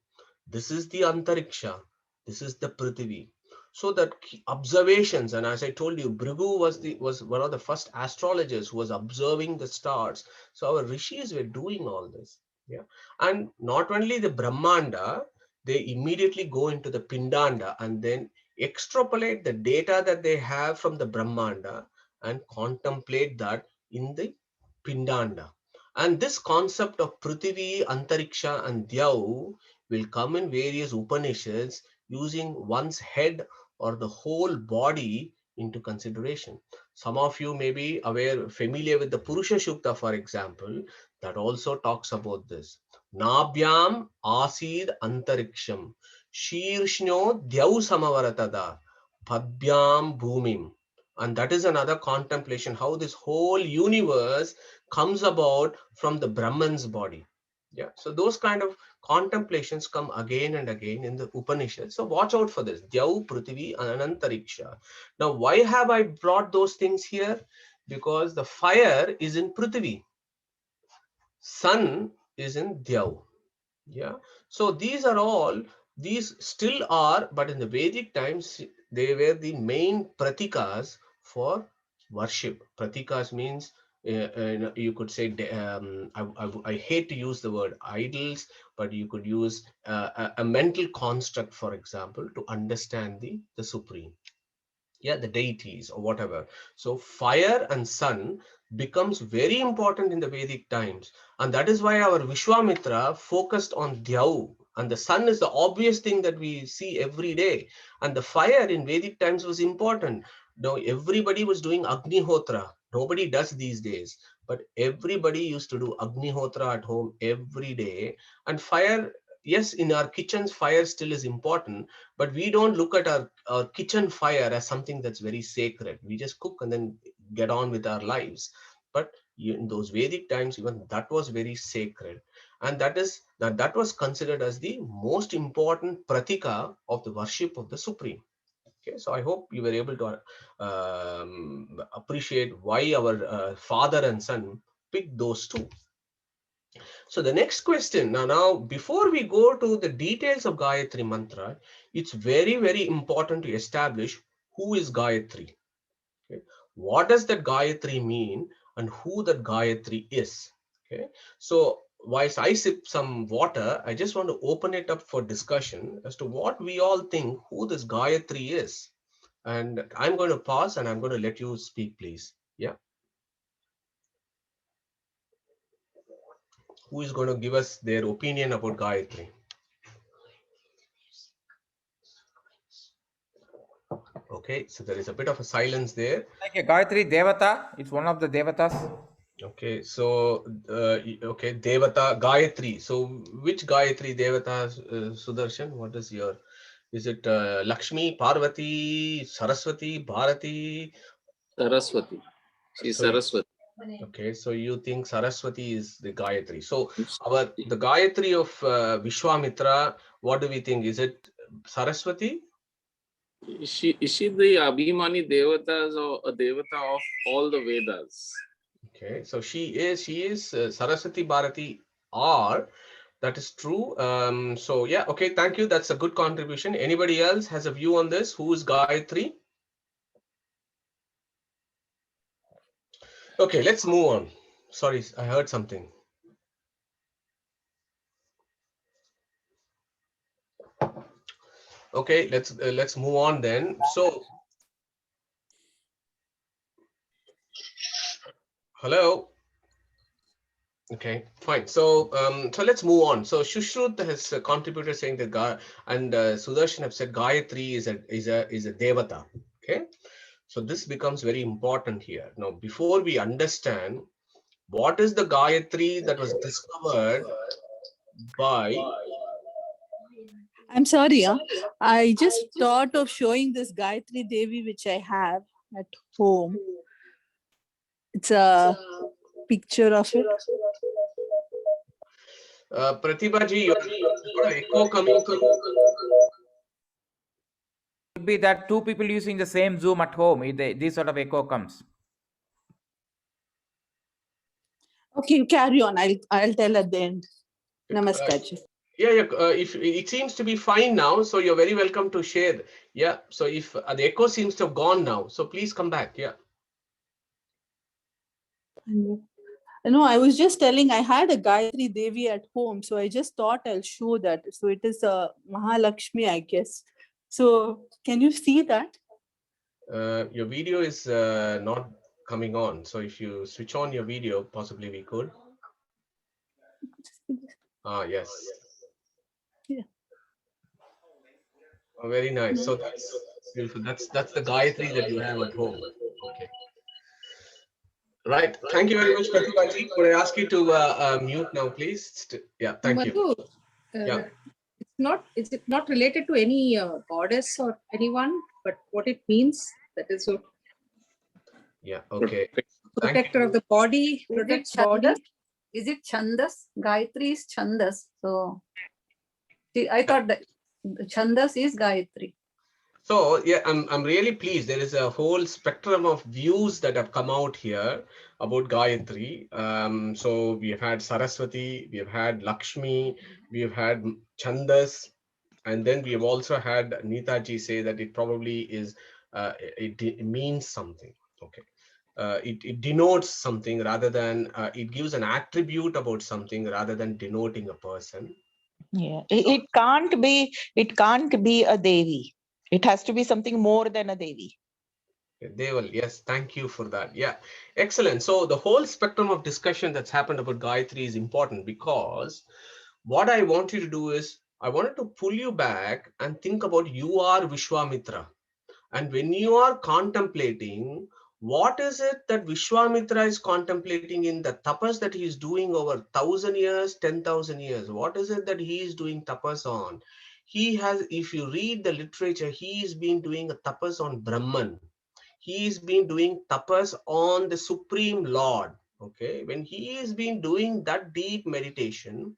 This is the Antariksha. This is the Prithvi. So that observations, and as I told you, Bhrigu was one of the first astrologers who was observing the stars. So our rishis were doing all this. Yeah. And not only the Brahmanda, they immediately go into the Pindanda and then extrapolate the data that they have from the Brahmanda and contemplate that in the Pindanda. And this concept of Prithvi, Antariksha, and Dhyau will come in various Upanishads using one's head or the whole body into consideration. Some of you may be familiar with the Purusha Shukta, for example, that also talks about this. Nabhyam asid antariksham, shirshno dhyau samavaratada, padbyam bhumim. And that is another contemplation, how this whole universe comes about from the Brahman's body. Yeah, so those kind of contemplations come again and again in the Upanishad. So watch out for this. Dhyau, Prithvi, Anantariksha. Now, why have I brought those things here? Because the fire is in Prithvi. Sun is in Dhyau. Yeah. So these still are, but in the Vedic times, they were the main pratikas for worship. Pratikas means, you could say, I hate to use the word idols, but you could use a mental construct, for example, to understand the supreme. Yeah, the deities or whatever. So fire and sun becomes very important in the Vedic times, and that is why our Vishwamitra focused on Dhyau, and the sun is the obvious thing that we see every day, and the fire in Vedic times was important. Now everybody was doing Agnihotra. Nobody does these days, but everybody used to do Agnihotra at home every day. And fire, yes, in our kitchens fire still is important, but we don't look at our kitchen fire as something that's very sacred. We just cook and then get on with our lives. But in those Vedic times, even that was very sacred. And that was considered as the most important pratika of the worship of the Supreme. Okay, so I hope you were able to appreciate why our father and son picked those two. So the next question, now before we go to the details of Gayatri Mantra, it's very, very important to establish who is Gayatri. Okay? What does that Gayatri mean and who that Gayatri is? Okay, so whilst I sip some water, I just want to open it up for discussion as to what we all think who this Gayatri is. And I'm going to pause and I'm going to let you speak, please. Yeah. Who is going to give us their opinion about Gayatri? Okay, so there is a bit of a silence there. Like a Gayatri Devata, it's one of the Devatas. Okay, so okay, Devata, Gayatri. So which Gayatri Devata, Sudarshan? What is your? Is it Lakshmi, Parvati, Saraswati, Bharati? Saraswati. She's So, Saraswati. okay, so you think Saraswati is the Gayatri. So the Gayatri of Vishwamitra, what do we think? Is it Saraswati? Is she the Abhimani Devatas or a Devata of all the Vedas? Okay, so she is Saraswati Bharati, or that is true. So yeah, okay, thank you. That's a good contribution. Anybody else has a view on this? Who is Gayatri? Okay, let's move on. Sorry, I heard something. Okay, let's move on then. So, hello. Okay, fine. So so let's move on. So Shushrut has contributed saying that and Sudarshan have said Gayatri is a devata. Okay. So this becomes very important here. Now, before we understand what is the Gayatri that was discovered by... I'm sorry, I just thought of showing this Gayatri Devi which I have at home. It's a picture of it. Pratibha ji, your echo coming from... Could be that two people using the same Zoom at home. This sort of echo comes. Okay, you carry on. I'll tell at the end. Namaskar ji. Yeah. If it seems to be fine now, so you're very welcome to share. Yeah. So if the echo seems to have gone now, so please come back. Yeah. No, I was just telling I had a Gayatri Devi at home, so I just thought I'll show that. So it is a Mahalakshmi, I guess. So can you see that? Your video is not coming on. So if you switch on your video, possibly we could. Yes. Yeah. Oh, very nice. So that's beautiful. That's the Gayatri that you have at home. Okay. Right. Thank you very much, Pratibha ji. Could I ask you to mute now, please? Yeah. Thank you. Madhu, Yeah. is it not related to any goddess or anyone, but what it means, that is what Yeah. Okay. protector of the body, protects body. Is it Chandas? Gayatri is Chandas. So I thought that Chandas is Gayatri. So yeah, I'm really pleased. There is a whole spectrum of views that have come out here about Gayatri. So we have had Saraswati, we have had Lakshmi, we have had Chandas, and then we have also had Neetaji say that it probably is, it means something. Okay. It denotes something rather than, it gives an attribute about something rather than denoting a person. Yeah, it can't be a Devi. It has to be something more than a Devi. Deval, yes, thank you for that. Yeah, excellent. So the whole spectrum of discussion that's happened about Gayatri is important, because what I want you to do is I wanted to pull you back and think about you are Vishwamitra. And when you are contemplating, what is it that Vishwamitra is contemplating in the tapas that he is doing over 1,000 years, 10,000 years? What is it that he is doing tapas on? He has, if you read the literature, he's been doing a tapas on Brahman. He's been doing tapas on the Supreme Lord. Okay, when he has been doing that deep meditation,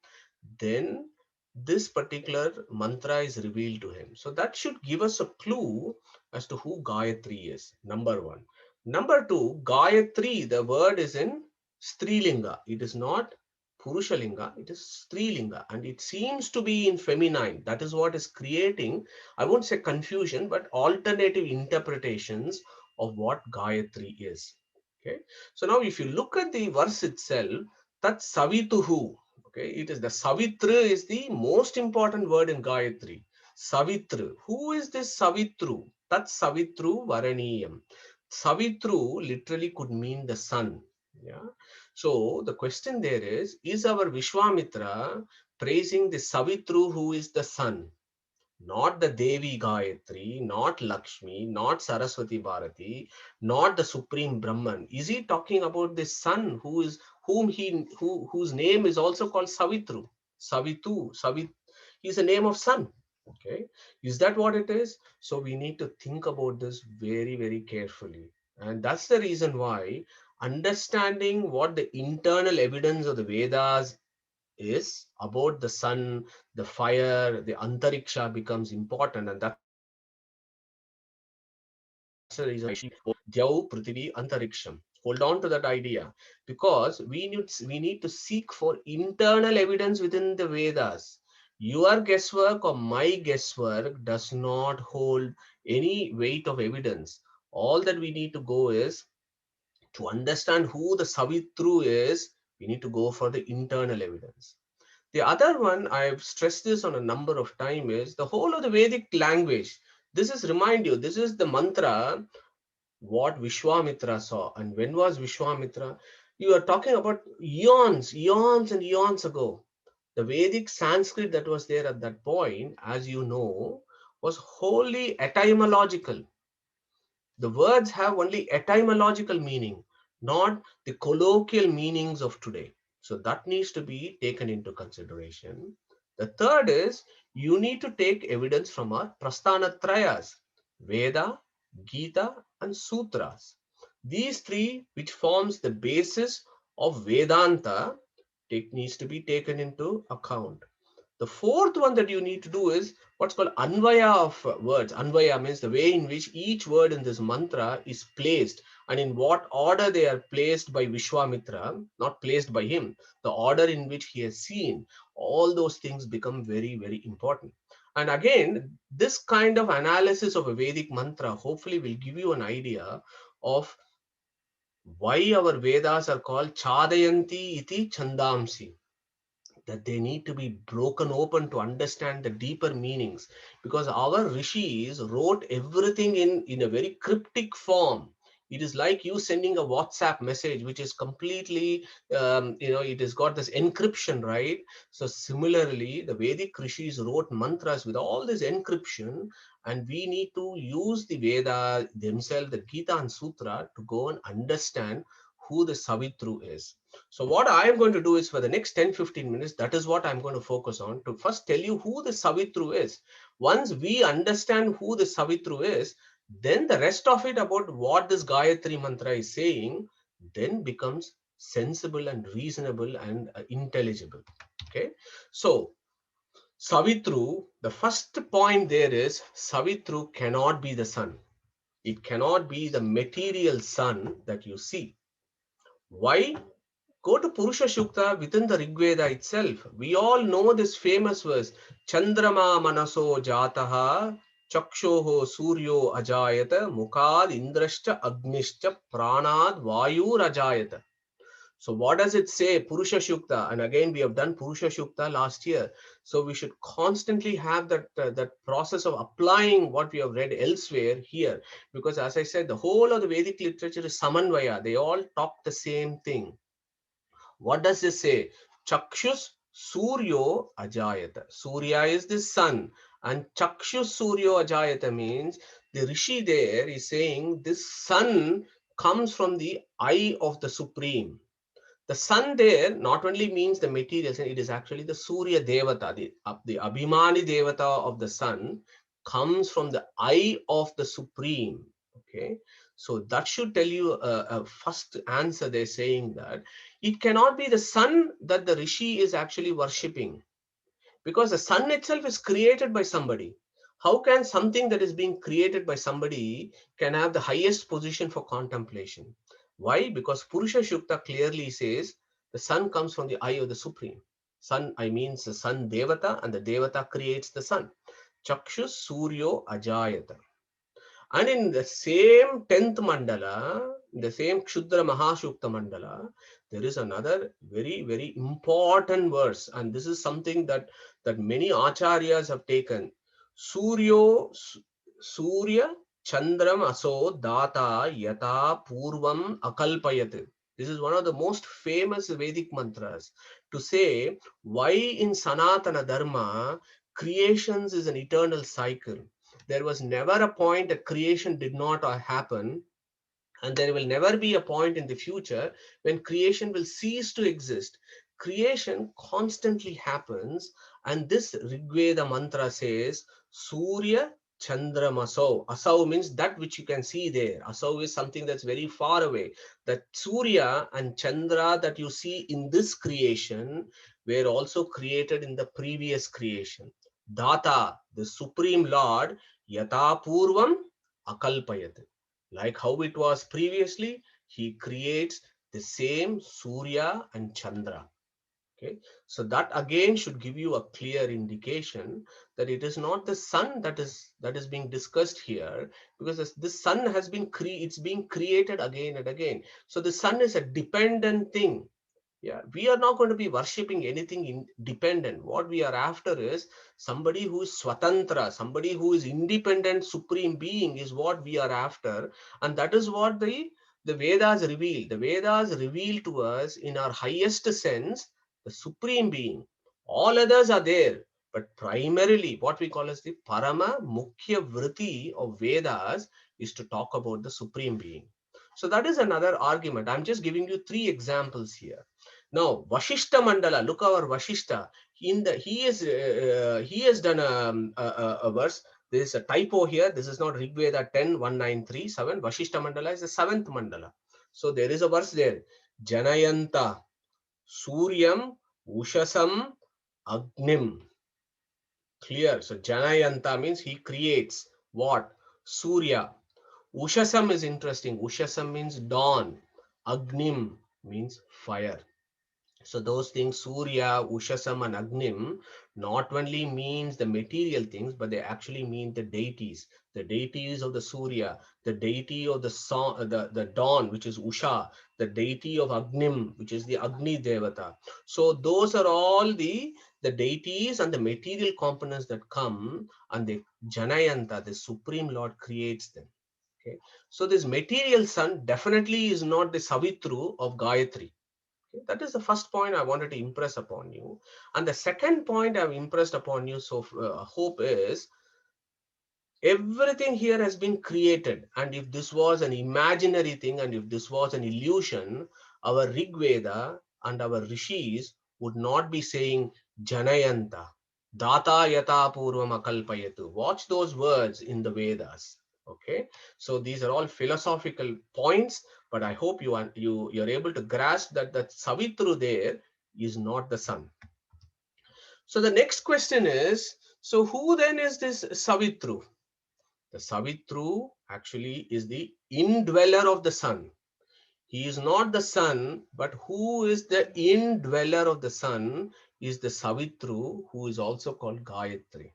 then this particular mantra is revealed to him. So that should give us a clue as to who Gayatri is, number one. Number two, Gayatri, the word is in Strilinga. It is not Purushalinga, it is Strilinga, and it seems to be in feminine. That is what is creating, I won't say confusion, but alternative interpretations of what Gayatri is. Okay, so now if you look at the verse itself, that's Savituhu. Okay, it is the Savitra is the most important word in Gayatri. Savitra. Who is this Savitru? That's Savitru Varaniyam. Savitru literally could mean the sun. Yeah. So the question there is our Vishwamitra praising the Savitru who is the sun? Not the Devi Gayatri, not Lakshmi, not Saraswati Bharati, not the Supreme Brahman. Is he talking about the sun whose name is also called Savitru? Savit is a name of sun. Okay, is that what it is? So we need to think about this very, very carefully. And that's the reason why understanding what the internal evidence of the Vedas is about the sun, the fire, the antariksha becomes important, and that's the reason Dhyau Prithvi Antariksham. Hold on to that idea, because we need to seek for internal evidence within the Vedas. Your guesswork or my guesswork does not hold any weight of evidence. All that we need to go is to understand who the Savitru is. We need to go for the internal evidence. The other one, I've stressed this on a number of times, is the whole of the Vedic language. This is, remind you, this is the mantra, what Vishwamitra saw. And when was Vishwamitra? You are talking about eons and eons ago. The Vedic Sanskrit that was there at that point, as you know, was wholly etymological. The words have only etymological meaning, not the colloquial meanings of today. So that needs to be taken into consideration. The third is you need to take evidence from our Prasthanatrayas, Veda, Gita, and Sutras. These three, which forms the basis of Vedanta, needs to be taken into account. The fourth one that you need to do is what's called Anvaya of words. Anvaya means the way in which each word in this mantra is placed and in what order they are placed by Vishwamitra, not placed by him, the order in which he has seen. All those things become very, very important. And again, this kind of analysis of a Vedic mantra hopefully will give you an idea of why our Vedas are called Chadayanti iti Chandamsi, that they need to be broken open to understand the deeper meanings, because our rishis wrote everything in a very cryptic form. It is like you sending a WhatsApp message which is completely it has got this encryption, right? So similarly the Vedic rishis wrote mantras with all this encryption, and we need to use the Veda themselves, the Gita and Sutra, to go and understand who the Savitru is. So what I'm going to do is for the next 10-15 minutes, that is what I'm going to focus on, to first tell you who the Savitru is. Once we understand who the Savitru is, then the rest of it about what this Gayatri mantra is saying then becomes sensible and reasonable and intelligible. Okay. So Savitru, the first point there is Savitru cannot be the sun. It cannot be the material sun that you see. Why? Go to Purusha Shukta within the Rig Veda itself. We all know this famous verse, Chandrama manaso jataha chakshoho suryo ajayata mukad indrashcha agnishcha pranad vayur ajayata. So what does it say? Purusha Shukta. And again, we have done Purusha Shukta last year. So we should constantly have that process of applying what we have read elsewhere here. Because as I said, the whole of the Vedic literature is Samanvaya. They all talk the same thing. What does this say? Chakshus Suryo Ajayata. Surya is the sun, and Chakshus Suryo Ajayata means the Rishi there is saying this sun comes from the eye of the Supreme. The sun there not only means the materials, it is actually the Surya Devata, the Abhimani Devata of the sun comes from the eye of the Supreme. Okay, so that should tell you a first answer. They're saying that it cannot be the sun that the Rishi is actually worshipping, because the sun itself is created by somebody. How can something that is being created by somebody can have the highest position for contemplation? Why? Because Purusha Shukta clearly says the sun comes from the eye of the Supreme. Sun, I means the sun Devata, and the Devata creates the sun. Chakshus Suryo Ajayata. And in the same 10th mandala, in the same Kshudra Mahashukta mandala, there is another very, very important verse. And this is something that many acharyas have taken. Surya Chandram Aso Data Yata Purvam Akalpayat. This is one of the most famous Vedic mantras to say why in Sanatana Dharma creations is an eternal cycle. There was never a point that creation did not happen, and there will never be a point in the future when creation will cease to exist. Creation constantly happens, and this Rigveda mantra says, Surya Chandramasau. Asau means that which you can see there. Asau is something that's very far away. That Surya and Chandra that you see in this creation were also created in the previous creation. Data, the Supreme Lord, Yata Purvam Akalpayat. Like how it was previously, he creates the same Surya and Chandra. Okay, so that again should give you a clear indication that it is not the sun that is being discussed here, because this sun has been it's being created again and again. So the sun is a dependent thing. Yeah, we are not going to be worshipping anything independent. What we are after is somebody who is swatantra, somebody who is independent, supreme being is what we are after. And that is what the Vedas reveal. The Vedas reveal to us in our highest sense, the supreme being. All others are there. But primarily, what we call as the Parama Mukhya Vritti of Vedas is to talk about the Supreme Being. So that is another argument. I'm just giving you 3 examples here. Now, Vashishta Mandala, look our Vashishta. He has done a verse. There is a typo here. This is not Rig Veda 10:1937. Vashishta Mandala is the 7th Mandala. So there is a verse there. Janayanta Suryam Ushasam Agnim. Clear. So Janayanta means he creates what? Surya. Ushasam is interesting. Ushasam means dawn. Agnim means fire. So those things, Surya, Ushasam and Agnim, not only means the material things, but they actually mean the deities. The deities of the Surya, the deity of the sun, the dawn, which is Usha, the deity of Agnim, which is the Agni Devata. So those are all the deities and the material components that come, and the Janayanta, the Supreme Lord, creates them. Okay. So this material sun definitely is not the Savitru of Gayatri. That is the first point I wanted to impress upon you. And the second point I've impressed upon you, so hope, is everything here has been created. And if this was an imaginary thing, and if this was an illusion, our Rig Veda and our rishis would not be saying Janayanta, Data Yata Purvam Akalpayatu. Watch those words in the Vedas. Okay, so these are all philosophical points, but I hope you're able to grasp that the Savitru there is not the sun. So the next question is, so who then is this Savitru? The Savitru actually is the indweller of the sun. He is not the sun, but who is the indweller of the sun is the Savitru, who is also called Gayatri.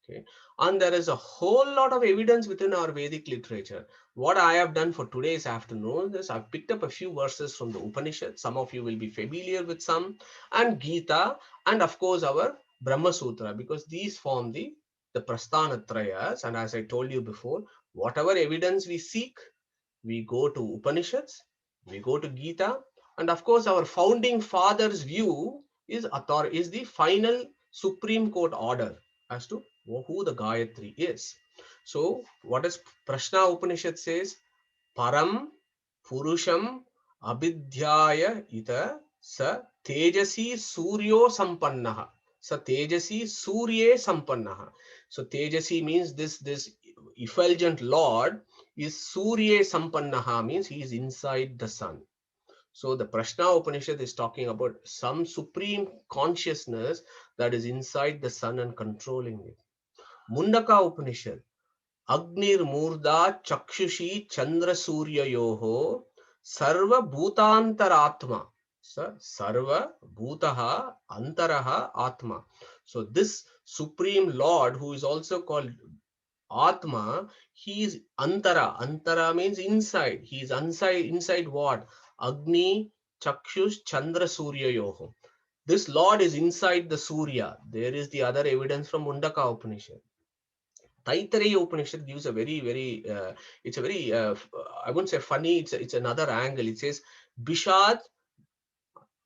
Okay. And there is a whole lot of evidence within our Vedic literature. What I have done for today's afternoon is I've picked up a few verses from the Upanishad. Some of you will be familiar with some, and Gita, and of course our Brahmasutra, because these form the Prasthanatrayas. And as I told you before, whatever evidence we seek, we go to Upanishads, we go to Gita, and of course our founding fathers' view is the final Supreme Court order as to who the Gayatri is. So what does Prashna Upanishad says? Param Purusham Abhidhyaya ita sa Tejasi Suryo Sampannaha. Sa Tejasi Surye Sampannaha. So Tejasi means this effulgent Lord is Surye Sampannaha, means he is inside the sun. So the Prashna Upanishad is talking about some supreme consciousness that is inside the sun and controlling it. Mundaka Upanishad, Agnir Murda Chakshushi Chandra Surya Yoho Sarva Bhutantaratma. Sarva Bhutaha Antaraha Atma. So this supreme Lord, who is also called Atma, he is Antara. Antara means inside. He is inside what? Agni, Chakshush, Chandra, Surya Yoho. This Lord is inside the Surya. There is the other evidence from Mundaka Upanishad. Taittiriya Upanishad gives a very, it's a very, I wouldn't say funny, it's another angle. It says, Bishad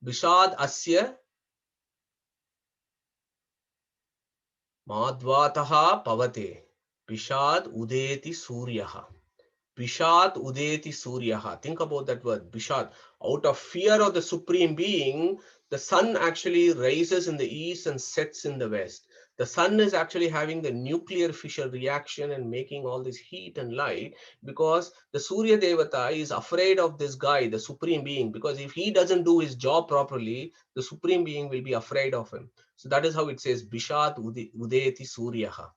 Asya Madvataha Pavate. Bishad Udeti Suryaha. Bishad Udeti Suryaha. Think about that word, Bishad. Out of fear of the Supreme Being, the sun actually rises in the east and sets in the west. The sun is actually having the nuclear fission reaction and making all this heat and light because the Surya Devata is afraid of this guy, the Supreme Being, because if he doesn't do his job properly, the Supreme Being will be afraid of him. So that is how it says, Bishad Udeti Suryaha.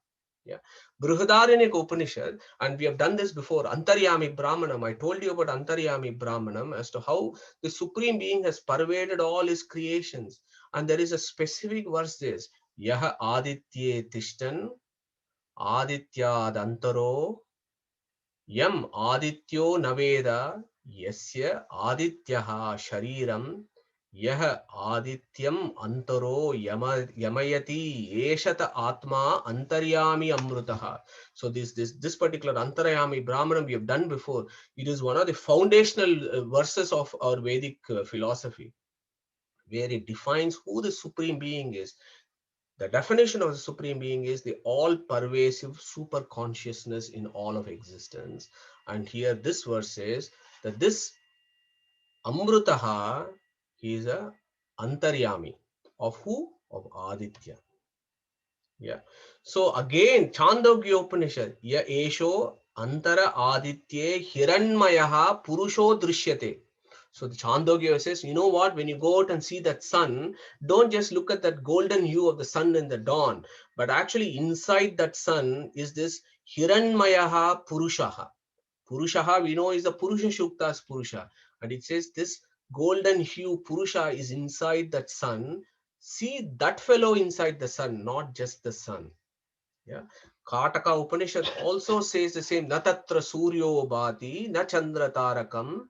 Yeah. Brihadaranyaka Upanishad, and we have done this before, Antaryami Brahmanam. I told you about Antaryami Brahmanam as to how the Supreme Being has pervaded all his creations. And there is a specific verse there. Yaha Aditye Tishtan Adityad Antaro Yam Adityo Naveda Yasya Adityaha Shariram Yah Adityam Antaro Yamayati Eshata Atma Antaryami Amrutaha. So this particular Antaryami Brahmanam we have done before. It is one of the foundational verses of our Vedic philosophy, where it defines who the Supreme Being is. The definition of the Supreme Being is the all-pervasive super consciousness in all of existence. And here this verse says that this Amrutaha is a Antaryami. Of who? Of Aditya. Yeah. So again, Chandogya Upanishad, Ya Esho Antara Aditye Hiranmayaha Purusho Drishyate. So the Chandogya says, you know what, when you go out and see that sun, don't just look at that golden hue of the sun in the dawn, but actually inside that sun is this Hiranmayaha Purushaha. Purushaha, we know, is the Purusha Shuktas Purusha. And it says this golden hue Purusha is inside that sun. See that fellow inside the sun, not just the sun. Yeah. Kataka Upanishad also says the same. Natatra Suryo Bhati, na Chandra Tarakam,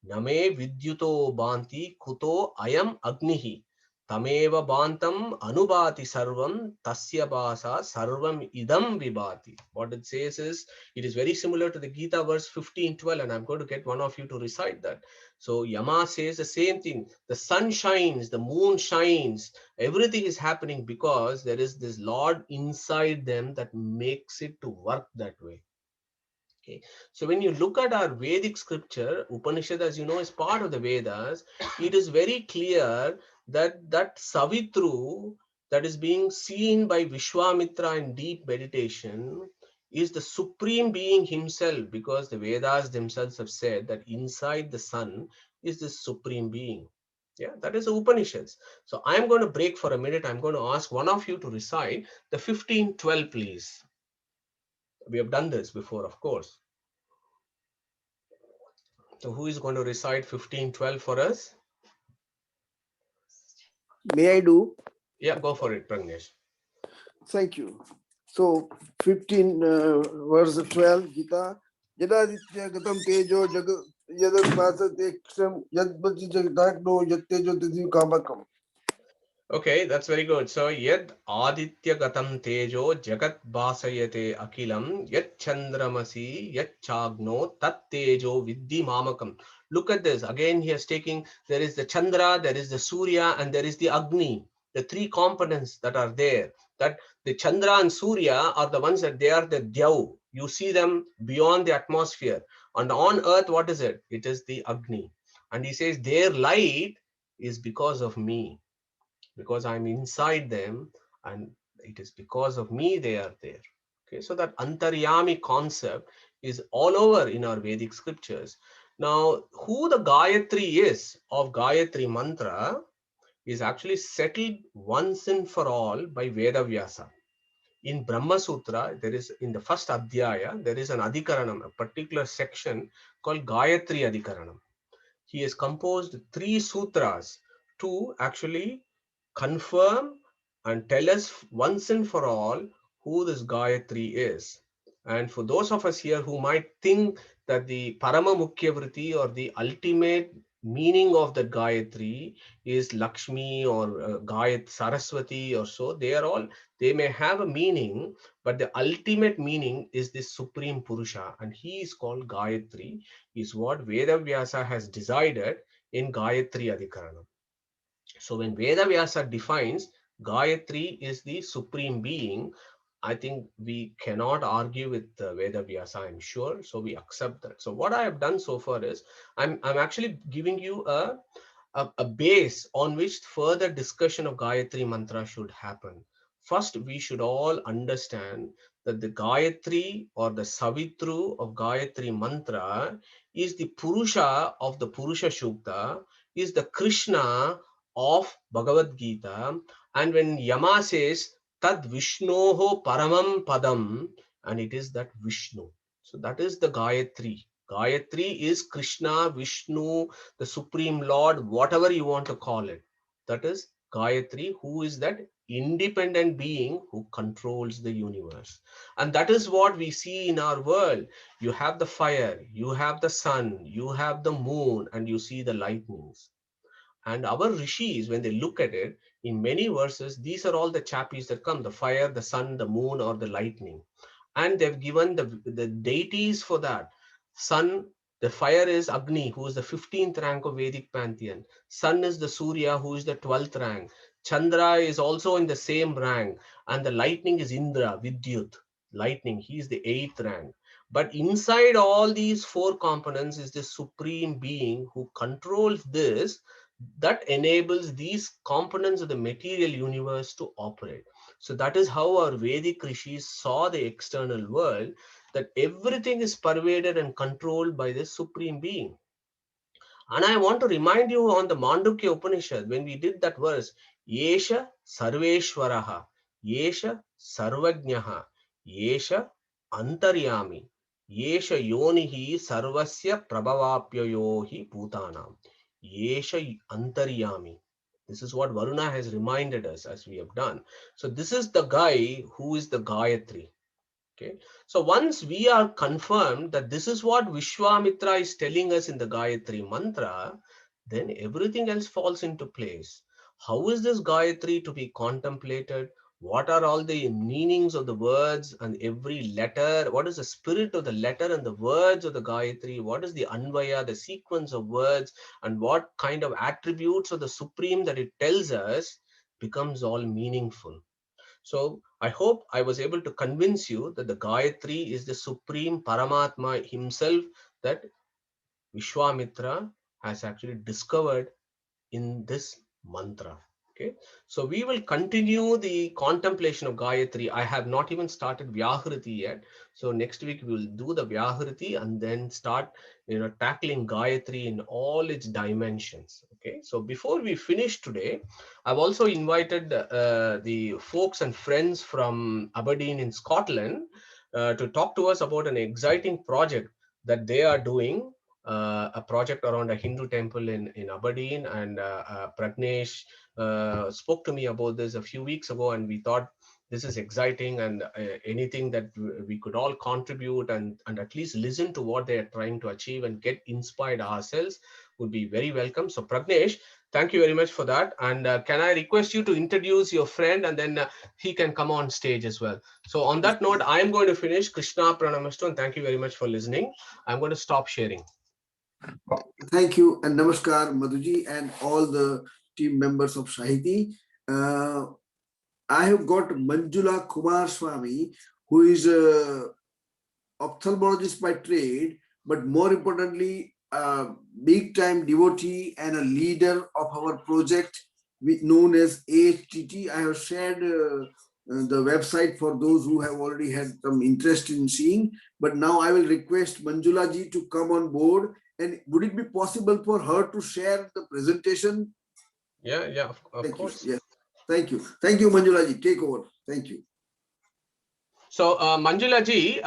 Name Vidyuto Bhanti, Kuto Ayam Agnihi. Tameva Bantam Anubhati Sarvam, Tasya Basa Sarvam Idam Vibhati. What it says is, it is very similar to the Gita verse 15:12, and I'm going to get one of you to recite that. So Yama says the same thing. The sun shines, the moon shines, everything is happening because there is this Lord inside them that makes it to work that way. Okay. So when you look at our Vedic scripture, Upanishad, as you know, is part of the Vedas. It is very clear that that Savitru that is being seen by Vishwamitra in deep meditation is the supreme being himself, because the Vedas themselves have said that inside the sun is the supreme being. Yeah, that is the Upanishads. So I'm going to break for a minute. I'm going to ask one of you to recite the 15:12, please. We have done this before, of course. So who is going to recite 15:12 for us? May I do? Yeah, go for it, Pragnesh. Thank you. So 15 verse 12 Gita. Yadaditya gatam tejo yadat vasate ksham yadbhati jagadagno yattejo tadhi kamakam. Okay, that's very good. So yad aditya gatam tejo jagat basayate akilam yat chandramasi yat chagno tat tejo vidhi mamakam. Look at this. Again, he is taking, there is the Chandra, there is the Surya, and there is the Agni. The three components that are there. That the Chandra and Surya are the ones that they are the Dyav. You see them beyond the atmosphere. And on earth, what is it? It is the Agni. And he says their light is because of me, because I'm inside them, and it is because of me they are there. Okay, so that Antaryami concept is all over in our Vedic scriptures. Now, who the Gayatri is of Gayatri mantra is actually settled once and for all by Veda Vyasa. In Brahmasutra, there is, in the first Adhyaya, there is an Adhikaranam, a particular section called Gayatri Adhikaranam. He has composed 3 sutras to actually confirm and tell us once and for all who this Gayatri is. And for those of us here who might think that the Parama Mukhya Vritti or the ultimate meaning of the Gayatri is Lakshmi or Gayat Saraswati or so, they may have a meaning, but the ultimate meaning is this Supreme Purusha, and he is called Gayatri, is what Veda Vyasa has decided in Gayatri Adhikaranam. So when Veda Vyasa defines Gayatri is the supreme being, I think we cannot argue with Veda Vyasa, I'm sure. So we accept that. So what I have done so far is I'm actually giving you a base on which further discussion of Gayatri mantra should happen. First, we should all understand that the Gayatri or the Savitru of Gayatri mantra is the Purusha of the Purusha Shukta, is the Krishna of Bhagavad Gita. And when Yama says Tad Vishnoho Paramam Padam, and it is that Vishnu. So that is the Gayatri. Gayatri is Krishna, Vishnu, the Supreme Lord, whatever you want to call it. That is Gayatri, who is that independent being who controls the universe. And that is what we see in our world. You have the fire, you have the sun, you have the moon, and you see the lightnings. And our rishis, when they look at it, in many verses, these are all the chappies that come, the fire, the sun, the moon, or the lightning. And they've given the deities for that. Sun The fire is Agni, who is the 15th rank of Vedic pantheon. Sun is the Surya, who is the 12th rank. Chandra is also in the same rank. And the lightning is Indra, Vidyut, lightning. He is the 8th rank. But inside all these four components is the supreme being who controls this, that enables these components of the material universe to operate. So that is how our Vedic rishis saw the external world, that everything is pervaded and controlled by this supreme being. And I want to remind you on the Mandukya Upanishad, when we did that verse, Yesha Sarveshwaraha, Yesha Sarvajnaha, Yesha Antaryami, Yesha Yonihi Sarvasya Prabhavapyayohi Bhutanam, Yesha Antaryami. This is what Varuna has reminded us as we have done. So this is the guy who is the Gayatri. Okay. So once we are confirmed that this is what Vishwamitra is telling us in the Gayatri mantra, then everything else falls into place. How is this Gayatri to be contemplated? What are all the meanings of the words and every letter? What is the spirit of the letter and the words of the Gayatri? What is the Anvaya, the sequence of words, and what kind of attributes of the Supreme that it tells us becomes all meaningful. So I hope I was able to convince you that the Gayatri is the supreme Paramatma himself that Vishwamitra has actually discovered in this mantra. Okay, so we will continue the contemplation of Gayatri. I have not even started Vyahriti yet. So next week we will do the Vyahriti and then start, tackling Gayatri in all its dimensions. Okay, so before we finish today, I've also invited the folks and friends from Aberdeen in Scotland to talk to us about an exciting project that they are doing. A project around a Hindu temple in Aberdeen, and Pragnesh spoke to me about this a few weeks ago, and we thought this is exciting, and anything that we could all contribute and at least listen to what they are trying to achieve and get inspired ourselves would be very welcome. So Pragnesh, thank you very much for that. And can I request you to introduce your friend, and then he can come on stage as well. So on that note, I am going to finish. Krishna Pranamastu, and thank you very much for listening. I'm going to stop sharing. Thank you and namaskar, Madhuji, and all the team members of Shahiti. I have got Manjula Kumar Swami, who is a ophthalmologist by trade, but more importantly, a big time devotee and a leader of our project known as AHTT. I have shared the website for those who have already had some interest in seeing, but now I will request Manjula ji to come on board. And would it be possible for her to share the presentation? Yeah, of course. Yes, thank you. Thank you, Manjula ji. Take over. Thank you. So Manjula ji,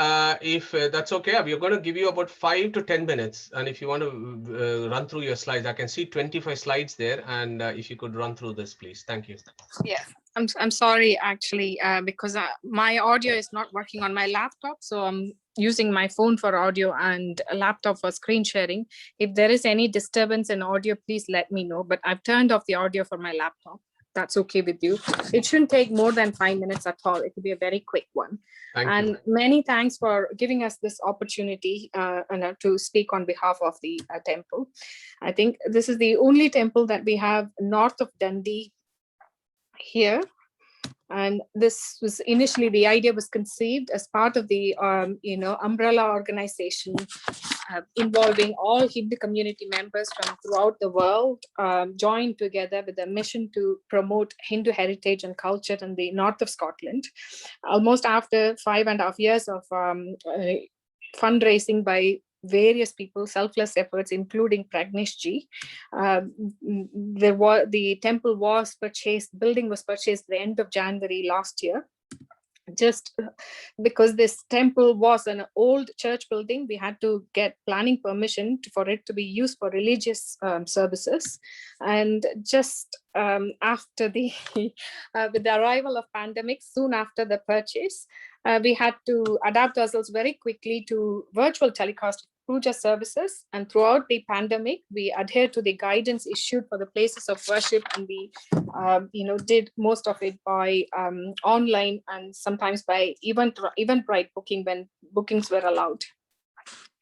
if that's okay, we are going to give you about 5 to 10 minutes. And if you want to run through your slides, I can see 25 slides there. And if you could run through this, please. Thank you. Yeah, I'm sorry, actually, because my audio is not working on my laptop. So I'm using my phone for audio and a laptop for screen sharing. If there is any disturbance in audio, please let me know. But I've turned off the audio for my laptop. That's okay with you. It shouldn't take more than 5 minutes at all. It will be a very quick one. Thank you. Many thanks for giving us this opportunity to speak on behalf of the temple. I think this is the only temple that we have north of Dundee here. And this was initially, the idea was conceived as part of the umbrella organization involving all Hindu community members from throughout the world, joined together with a mission to promote Hindu heritage and culture in the north of Scotland. Almost after 5.5 years of fundraising by various people, selfless efforts, including Pragnesh ji, the temple was purchased, building was purchased at the end of January last year. Just because this temple was an old church building, we had to get planning permission for it to be used for religious services. And just after with the arrival of pandemic, soon after the purchase, we had to adapt ourselves very quickly to virtual telecast puja services. And throughout the pandemic, we adhered to the guidance issued for the places of worship, and we did most of it by online and sometimes by Eventbrite booking when bookings were allowed.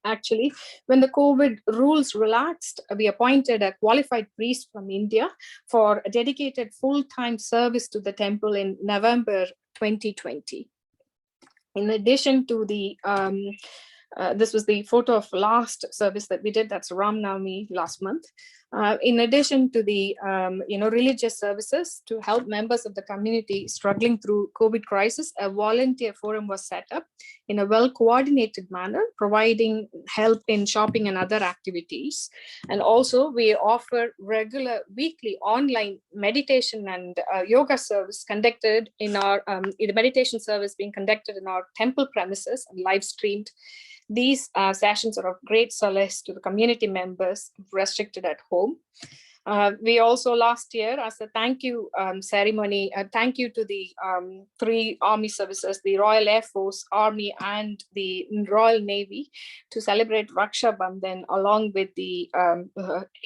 Actually, when the COVID rules relaxed, we appointed a qualified priest from India for a dedicated full-time service to the temple in November 2020. In addition to the this was the photo of last service that we did. That's Ram Navami last month. In addition to the religious services to help members of the community struggling through COVID crisis, a volunteer forum was set up in a well-coordinated manner, providing help in shopping and other activities. And also we offer regular weekly online meditation and yoga service conducted in our the meditation service being conducted in our temple premises and live streamed. These sessions are of great solace to the community members restricted at home. We also last year, as a thank you ceremony, thank you to the 3 army services, the Royal Air Force, Army, and the Royal Navy, to celebrate Raksha Bandhan along with the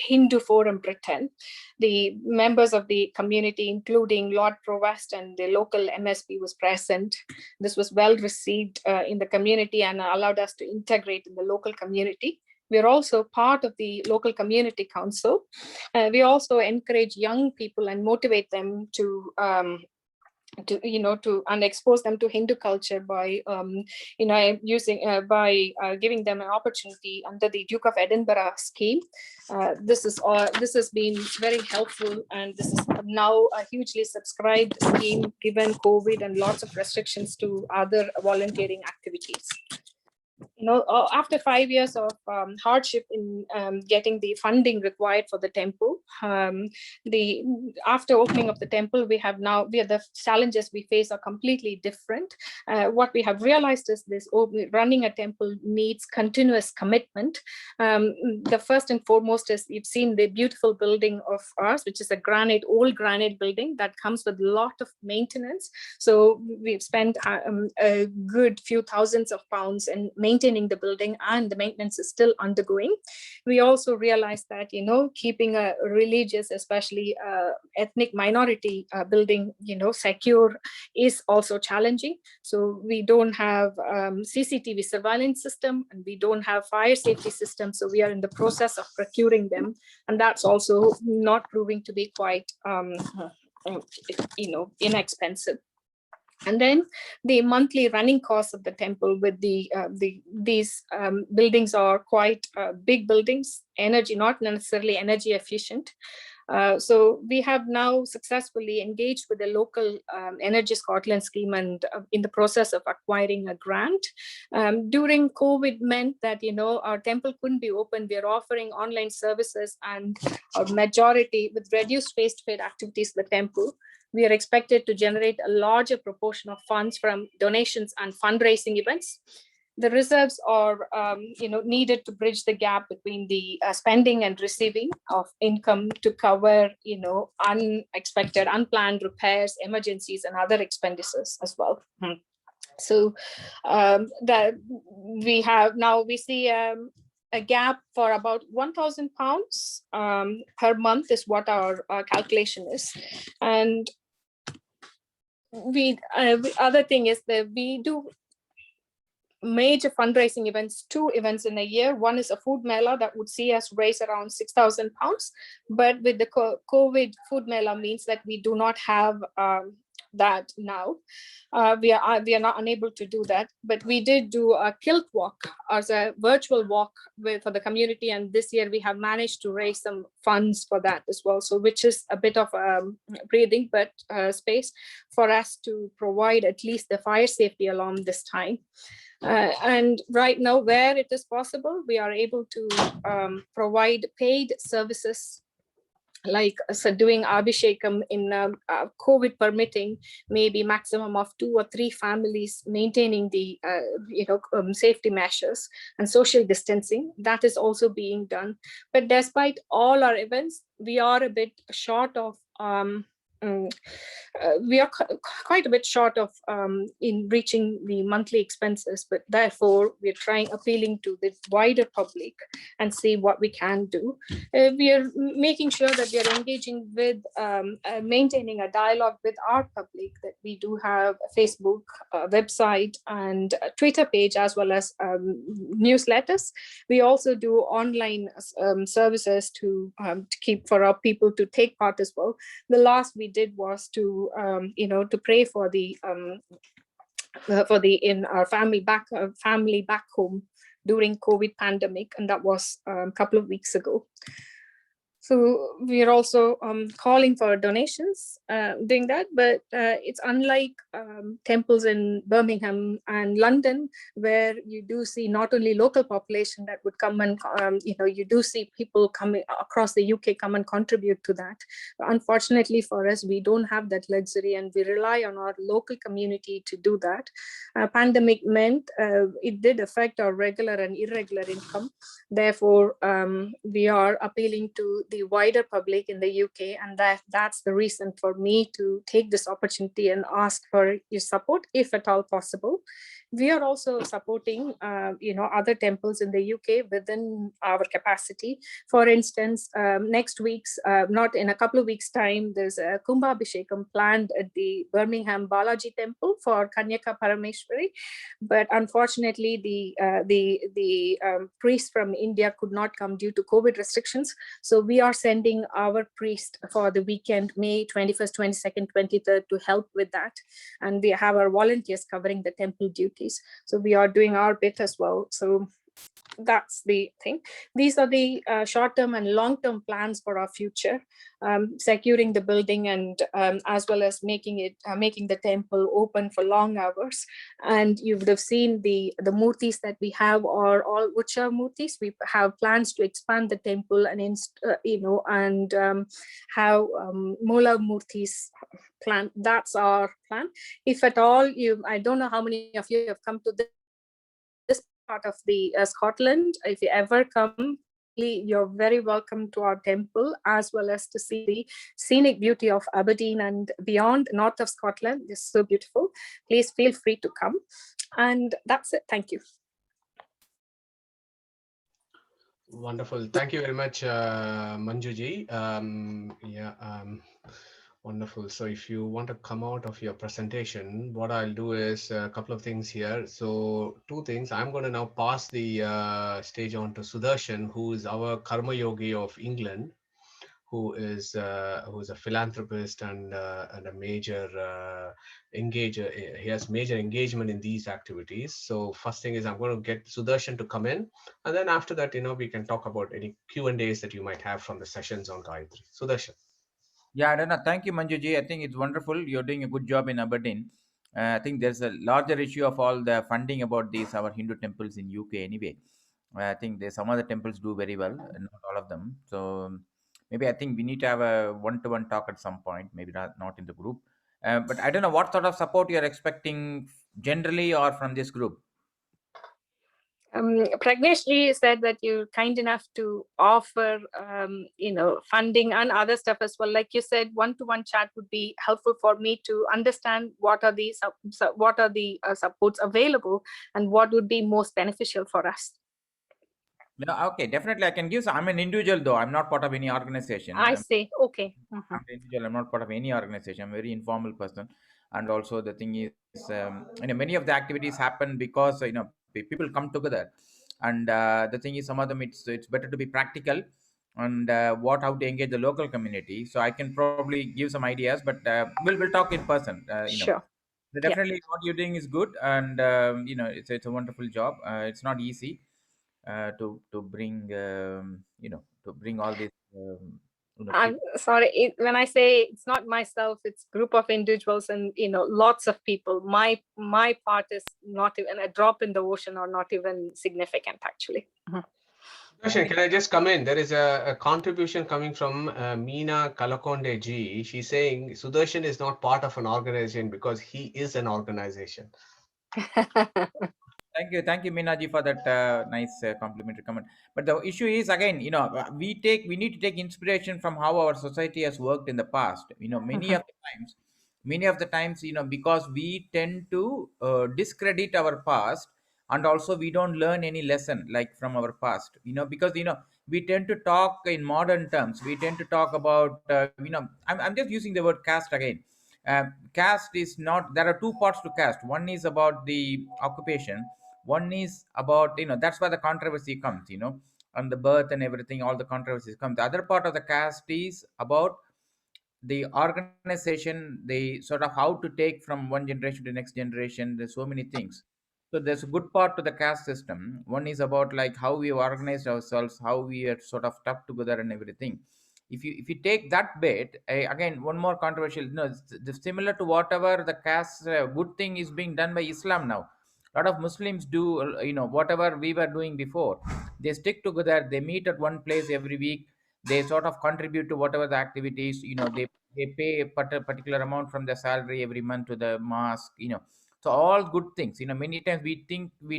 Hindu Forum Britain. The members of the community, including Lord Provost and the local MSP, was present. This was well received in the community and allowed us to integrate in the local community. We're also part of the local community council. We also encourage young people and motivate them to expose them to Hindu culture by giving them an opportunity under the Duke of Edinburgh scheme. This has been very helpful, and this is now a hugely subscribed scheme given COVID and lots of restrictions to other volunteering activities. After 5 years of hardship in getting the funding required for the temple, after opening of the temple, the challenges we face are completely different. What we have realized is this: running a temple needs continuous commitment. The first and foremost is, you've seen the beautiful building of ours, which is old granite building that comes with a lot of maintenance. So we've spent a good few thousands of pounds in maintaining the building, and the maintenance is still undergoing. We also realized that keeping a religious, especially ethnic minority building secure is also challenging. So we don't have CCTV surveillance system, and we don't have fire safety system, so we are in the process of procuring them, and that's also not proving to be quite inexpensive. And then the monthly running costs of the temple with these buildings are quite big buildings, not necessarily energy efficient. So we have now successfully engaged with the local Energy Scotland scheme and in the process of acquiring a grant. During COVID meant that, our temple couldn't be open. We are offering online services, and our majority with reduced face-to-face activities at the temple. We are expected to generate a larger proportion of funds from donations and fundraising events. The reserves are needed to bridge the gap between the spending and receiving of income to cover unexpected, unplanned repairs, emergencies, and other expenditures as well. So that we see a gap for about £1,000 per month is what our calculation is. And other thing is that we do major fundraising events, 2 events in a year. One is a food mela that would see us raise around £6,000, but with the COVID food mela means that we do not have that now. We are not unable to do that, but we did do a kilt walk as a virtual walk for the community, and this year we have managed to raise some funds for that as well, so which is a bit of breathing but space for us to provide at least the fire safety alarm this time. And right now, where it is possible, we are able to provide paid services, like doing abhishekam in COVID permitting, maybe maximum of 2 or 3 families, maintaining the safety measures and social distancing. That is also being done. But despite all our events, we are a bit short of we are quite a bit short of in reaching the monthly expenses, but therefore we're appealing to the wider public and see what we can do. We are making sure that we are engaging with maintaining a dialogue with our public, that we do have a Facebook website and a Twitter page, as well as newsletters. We also do online services to keep for our people to take part as well. The last we did was to to pray for the in our family back home during COVID pandemic, and that was a couple of weeks ago. So we are also calling for donations doing that, but it's unlike temples in Birmingham and London, where you do see not only local population that would come and, you do see people coming across the UK come and contribute to that. But unfortunately for us, we don't have that luxury, and we rely on our local community to do that. Pandemic meant it did affect our regular and irregular income. Therefore, we are appealing to the wider public in the UK, and that's the reason for me to take this opportunity and ask for your support, if at all possible. We are also supporting, other temples in the UK within our capacity. For instance, next week's, not in a couple of weeks' time, there's a Kumbhabhishekam planned at the Birmingham Balaji Temple for Kanyaka Parameshwari, but unfortunately, the priest from India could not come due to COVID restrictions. So we are sending our priest for the weekend, May 21st, 22nd, 23rd, to help with that, and we have our volunteers covering the temple duties. So we are doing our bit as well. So that's the thing. These are the short-term and long-term plans for our future, securing the building, and as well as making the temple open for long hours. And you would have seen the murtis that we have are all Ucha murtis. We have plans to expand the temple and have Mula murtis plan. That's our plan. If at all I don't know how many of you have come to this part of the Scotland. If you ever come, you're very welcome to our temple, as well as to see the scenic beauty of Aberdeen and beyond, north of Scotland. It's so beautiful. Please feel free to come. And that's it. Thank you. Wonderful. Thank you very much, Manjuji. Wonderful. So if you want to come out of your presentation, what I'll do is a couple of things here. So two things. I'm going to now pass the stage on to Sudarshan, who is our Karma Yogi of England, who is a philanthropist and a major engager. He has major engagement in these activities. So first thing is I'm going to get Sudarshan to come in, and then after that, we can talk about any Q&As that you might have from the sessions on Gayatri. Sudarshan. Yeah, I don't know. Thank you, Manjuji. I think it's wonderful. You're doing a good job in Aberdeen. I think there's a larger issue of all the funding about these our Hindu temples in UK anyway. I think there's some other temples do very well, not all of them. So maybe I think we need to have a one-to-one talk at some point. Maybe not in the group. But I don't know what sort of support you're expecting generally or from this group. Pragneshji said that you're kind enough to offer, funding and other stuff as well. Like you said, one-to-one chat would be helpful for me to understand what are the supports available and what would be most beneficial for us. Yeah, okay, definitely I can give some. I'm an individual though. I'm not part of any organization. I see. Okay. I'm an individual. I'm not part of any organization. I'm a very informal person. And also the thing is, many of the activities happen because, people come together. And the thing is, some of them, it's better to be practical and how to engage the local community. So I can probably give some ideas, but we'll talk in person. Sure. So definitely what you're doing is good. And, it's a wonderful job. It's not easy. To bring to bring all this. I'm sorry when I say it's not myself, it's group of individuals and lots of people. My part is not even a drop in the ocean, or not even significant actually. Sudarshan, can I just come in? There is a contribution coming from Meena Kalakonde ji. She's saying Sudarshan is not part of an organization because he is an organization. Thank you, Minaji, for that nice complimentary comment. But the issue is again, we need to take inspiration from how our society has worked in the past. Many of the times, because we tend to discredit our past, and also we don't learn any lesson like from our past. Because we tend to talk in modern terms. We tend to talk about, I'm just using the word caste again. Caste is not. There are two parts to caste. One is about the occupation, one is about, that's where the controversy comes, on the birth and everything, all the controversies come. The other part of the caste is about the organization, the sort of how to take from one generation to next generation. There's so many things. So there's a good part to the caste system. One is about like how we organized ourselves, how we are sort of stuck together and everything. If you take that bit, again, one more controversial, similar to whatever the caste good thing is being done by Islam now. A lot of Muslims do, whatever we were doing before. They stick together, they meet at one place every week, they sort of contribute to whatever the activities, they pay a particular amount from their salary every month to the mosque, so all good things. Many times we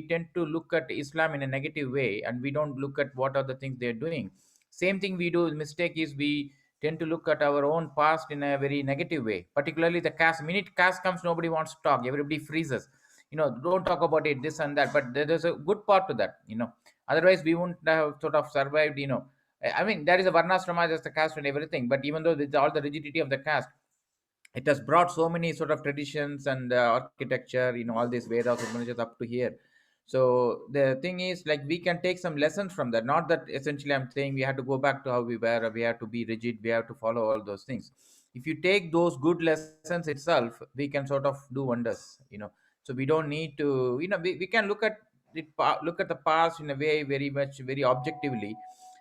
tend to look at Islam in a negative way, and we don't look at what are the things they're doing. Same thing we do. Mistake is we tend to look at our own past in a very negative way, particularly the caste. Minute caste comes, nobody wants to talk, everybody freezes, don't talk about it, this and that. But there's a good part to that, otherwise we wouldn't have sort of survived. I mean, there is a varnashrama, there's the caste and everything, but even though with all the rigidity of the caste, it has brought so many sort of traditions and architecture, all these Vedas, Upanishads up to here. So the thing is, like, we can take some lessons from that. Not that essentially I'm saying we have to go back to how we were, or we have to be rigid, we have to follow all those things. If you take those good lessons itself, we can sort of do wonders. So we don't need to, we can look at look at the past in a way very much, very objectively,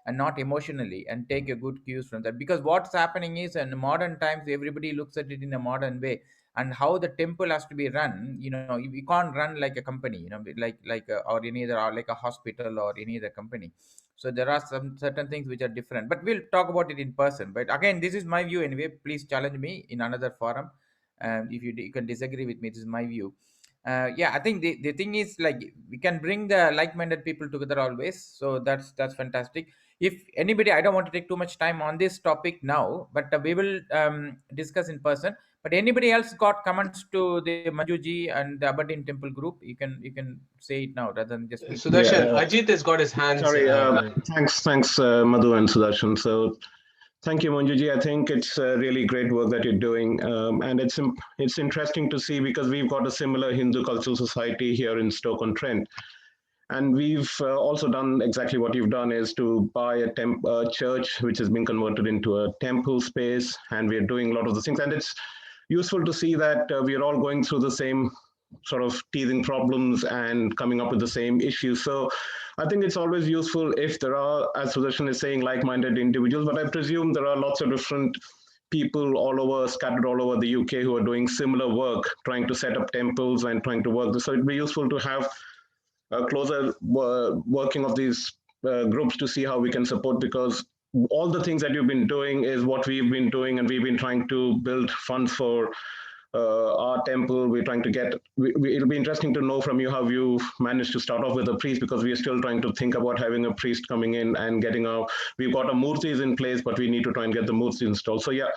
and not emotionally, and take a good cues from that. Because what's happening is, in modern times, everybody looks at it in a modern way, and how the temple has to be run. We can't run like a company, or any other, or like a hospital or any other company. So there are some certain things which are different, but we'll talk about it in person. But again, this is my view anyway. Please challenge me in another forum, and if you can disagree with me, this is my view. Yeah, I think the thing is, like, we can bring the like-minded people together always, so that's fantastic. If anybody, I don't want to take too much time on this topic now, but we will discuss in person. But anybody else got comments to the Manjuji and the Aberdeen Temple group, you can say it now rather than just me. Sudarshan, Ajit has got his hands. Sorry, thanks, Madhu and Sudarshan. So thank you, Manjuji. I think it's really great work that you're doing. And it's interesting to see, because we've got a similar Hindu cultural society here in Stoke-on-Trent. And we've also done exactly what you've done, is to buy a church which has been converted into a temple space. And we're doing a lot of the things. And it's useful to see that we are all going through the same sort of teething problems and coming up with the same issues. So I think it's always useful if there are, as Sudarshan is saying, like-minded individuals, but I presume there are lots of different people scattered all over the UK, who are doing similar work, trying to set up temples and trying to work. So it'd be useful to have a closer working of these groups to see how we can support, because all the things that you've been doing is what we've been doing, and we've been trying to build funds for our temple. We're trying to it'll be interesting to know from you how you managed to start off with a priest, because we are still trying to think about having a priest coming in and we've got our murtis in place, but we need to try and get the murtis installed. So yeah,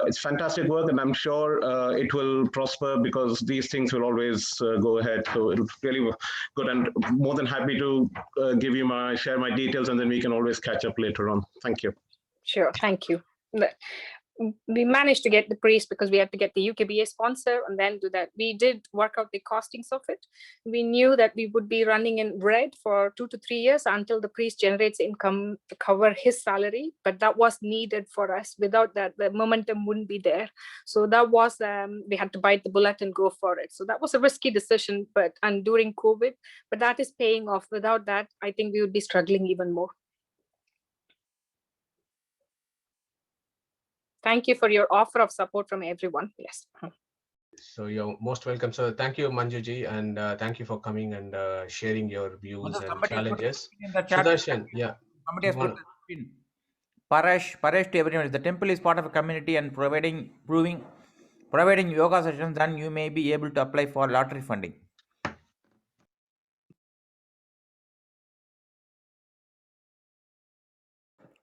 it's fantastic work, and I'm sure it will prosper, because these things will always go ahead. So it'll really good, and more than happy to share my details, and then we can always catch up later on. Thank you. Sure, thank you. We managed to get the priest because we had to get the UKBA sponsor and then do that. We did work out the costings of it. We knew that we would be running in red for 2 to 3 years until the priest generates income to cover his salary, but that was needed for us. Without that, the momentum wouldn't be there. So that was, we had to bite the bullet and go for it. So that was a risky decision, and during COVID, but that is paying off. Without that, I think we would be struggling even more. Thank you for your offer of support from everyone. Yes. So you're most welcome. So thank you, Manjuji, and thank you for coming and sharing your views and challenges. Sudarshan, yeah. Somebody has put Paresh to everyone. If the temple is part of a community and providing yoga sessions, then you may be able to apply for lottery funding.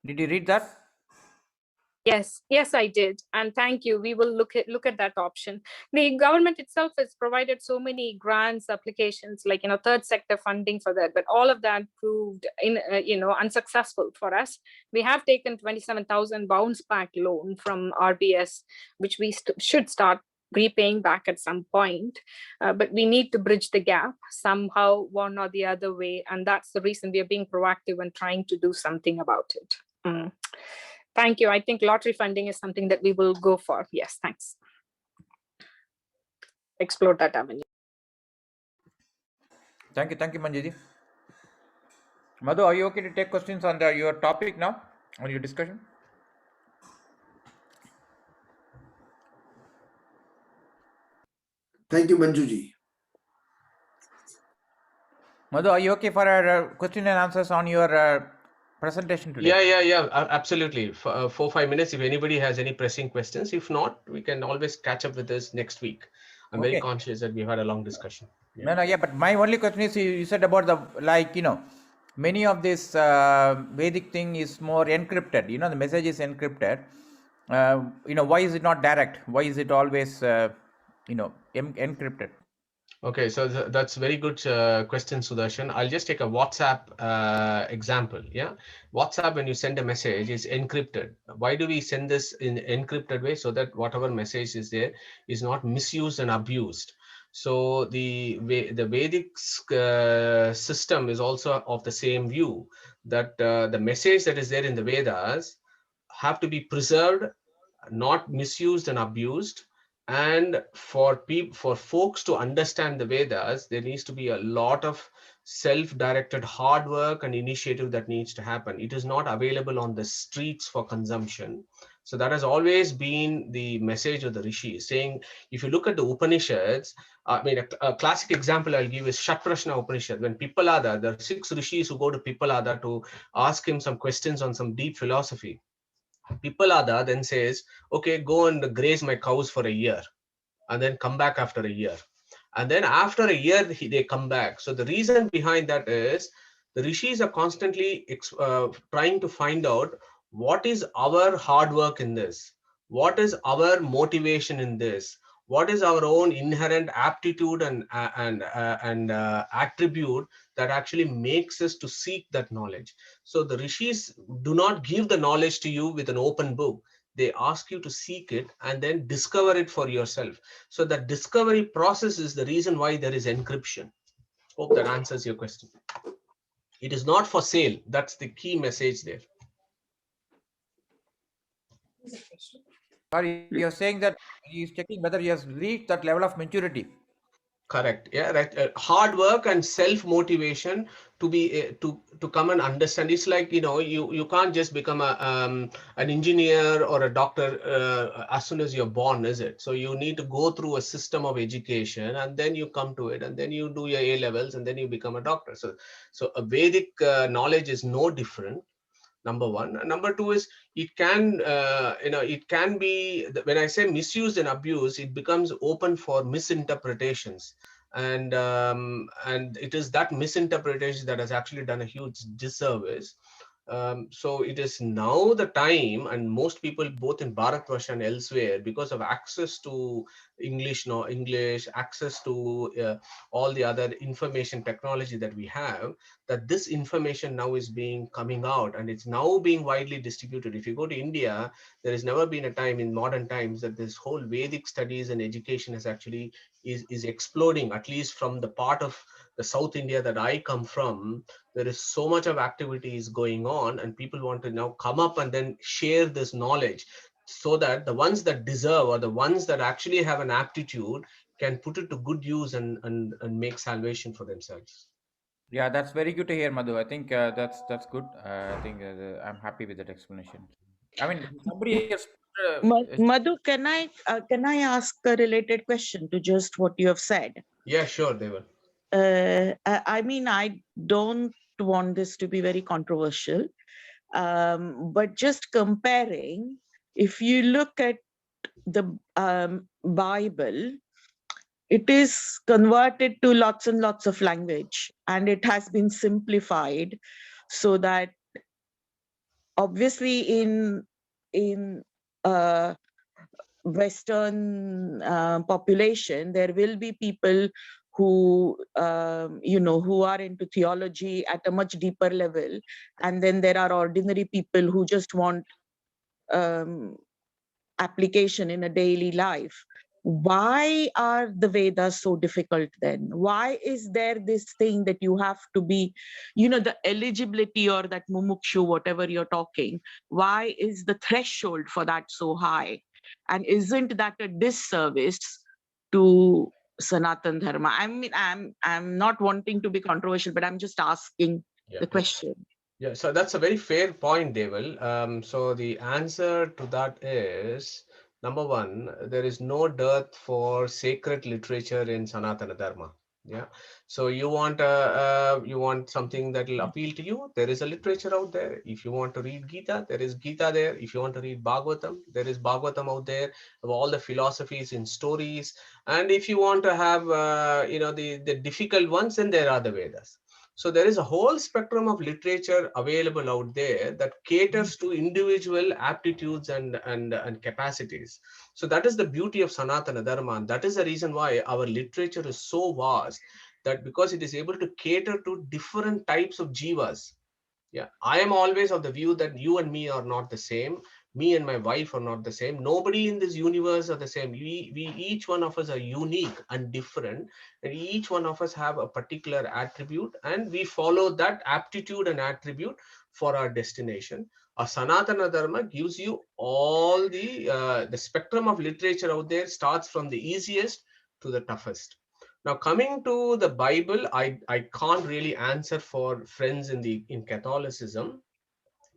Did you read that? Yes, I did, and thank you. We will look at that option. The government itself has provided so many grants, applications, like third sector funding for that, but all of that proved unsuccessful for us. We have taken 27,000 bounce back loan from RBS, which we should start repaying back at some point, but we need to bridge the gap somehow, one or the other way, and that's the reason we are being proactive and trying to do something about it. Thank you. I think lottery funding is something that we will go for. Yes, thanks. Explore that avenue. Thank you, Manjuji. Madhu, are you okay to take questions on your topic now, on your discussion? Thank you, Manjuji. Madhu, are you okay for our question and answers on your presentation today? Yeah, absolutely. For 4-5 minutes, if anybody has any pressing questions. If not, we can always catch up with this next week. I'm very conscious that we've had a long discussion. Yeah. But my only question is, you said about many of this Vedic thing is more encrypted. The message is encrypted. Why is it not direct? Why is it always encrypted? Okay, so that's very good question, Sudarshan. I'll just take a WhatsApp example. Yeah, WhatsApp, when you send a message, is encrypted. Why do we send this in encrypted way? So that whatever message is there is not misused and abused. So the Vedic system is also of the same view, that the message that is there in the Vedas have to be preserved, not misused and abused. And for folks to understand the Vedas, there needs to be a lot of self-directed hard work and initiative that needs to happen. It is not available on the streets for consumption. So that has always been the message of the rishis, saying, if you look at the Upanishads, I mean, a classic example I'll give is Shatprashna Upanishad. When Pippalada, there are 6 rishis who go to Pippalada to ask him some questions on some deep philosophy. Pippalada then says, okay, go and graze my cows for a year and then come back after a year. And then after a year, they come back. So the reason behind that is the rishis are constantly trying to find out what is our hard work in this, what is our motivation in this, what is our own inherent aptitude and attribute that actually makes us to seek that knowledge. So the rishis do not give the knowledge to you with an open book. They ask you to seek it and then discover it for yourself. So the discovery process is the reason why there is encryption. Hope that answers your question. It is not for sale. That's the key message there. Sorry, you're saying that he's checking whether he has reached that level of maturity. Correct. Yeah, right. Hard work and self-motivation to be to come and understand. It's like, you can't just become an engineer or a doctor as soon as you're born, is it? So you need to go through a system of education, and then you come to it, and then you do your A levels, and then you become a doctor. So a Vedic knowledge is no different. Number one. And number two is, it can be, when I say misused and abused, it becomes open for misinterpretations, and it is that misinterpretation that has actually done a huge disservice. So it is now the time, and most people both in Bharatvarsha and elsewhere, because of access to English, access to all the other information technology that we have, that this information now is coming out, and it's now being widely distributed. If you go to India, there has never been a time in modern times that this whole Vedic studies and education is actually is exploding. At least from the part of the South India that I come from, there is so much of activities going on, and people want to now come up and then share this knowledge, so that the ones that deserve, or the ones that actually have an aptitude, can put it to good use and make salvation for themselves. Yeah, that's very good to hear, Madhu. I think that's good. I think I'm happy with that explanation. I mean, somebody else. Madhu, can I ask a related question to just what you have said? Yeah, sure, they will. I mean, I don't want this to be very controversial, but just comparing, if you look at the Bible, it is converted to lots and lots of language, and it has been simplified so that obviously in Western population, there will be people who who are into theology at a much deeper level, and then there are ordinary people who just want application in a daily life. Why are the Vedas so difficult then? Why is there this thing that you have to be, the eligibility or that mumukshu, whatever you're talking, why is the threshold for that so high? And isn't that a disservice to Sanatan Dharma? I mean, I'm not wanting to be controversial, but I'm just asking the question. Yeah, so that's a very fair point, Deval. So the answer to that is, number one, there is no dearth for sacred literature in Sanatana Dharma. Yeah, so you want something that will appeal to you. There is a literature out there. If you want to read Gita, there is Gita there. If you want to read Bhagavatam, there is Bhagavatam out there of all the philosophies in stories. And if you want to have the difficult ones, then there are the Vedas. So there is a whole spectrum of literature available out there that caters to individual aptitudes and capacities. So that is the beauty of Sanatana Dharma. And that is the reason why our literature is so vast, that because it is able to cater to different types of jivas. Yeah, I am always of the view that you and me are not the same. Me and my wife are not the same. Nobody in this universe are the same. We each one of us are unique and different, and each one of us have a particular attribute, and we follow that aptitude and attribute for our destination. A Sanatana Dharma gives you all the spectrum of literature out there, starts from the easiest to the toughest. Now, coming to the Bible, I can't really answer for friends in Catholicism,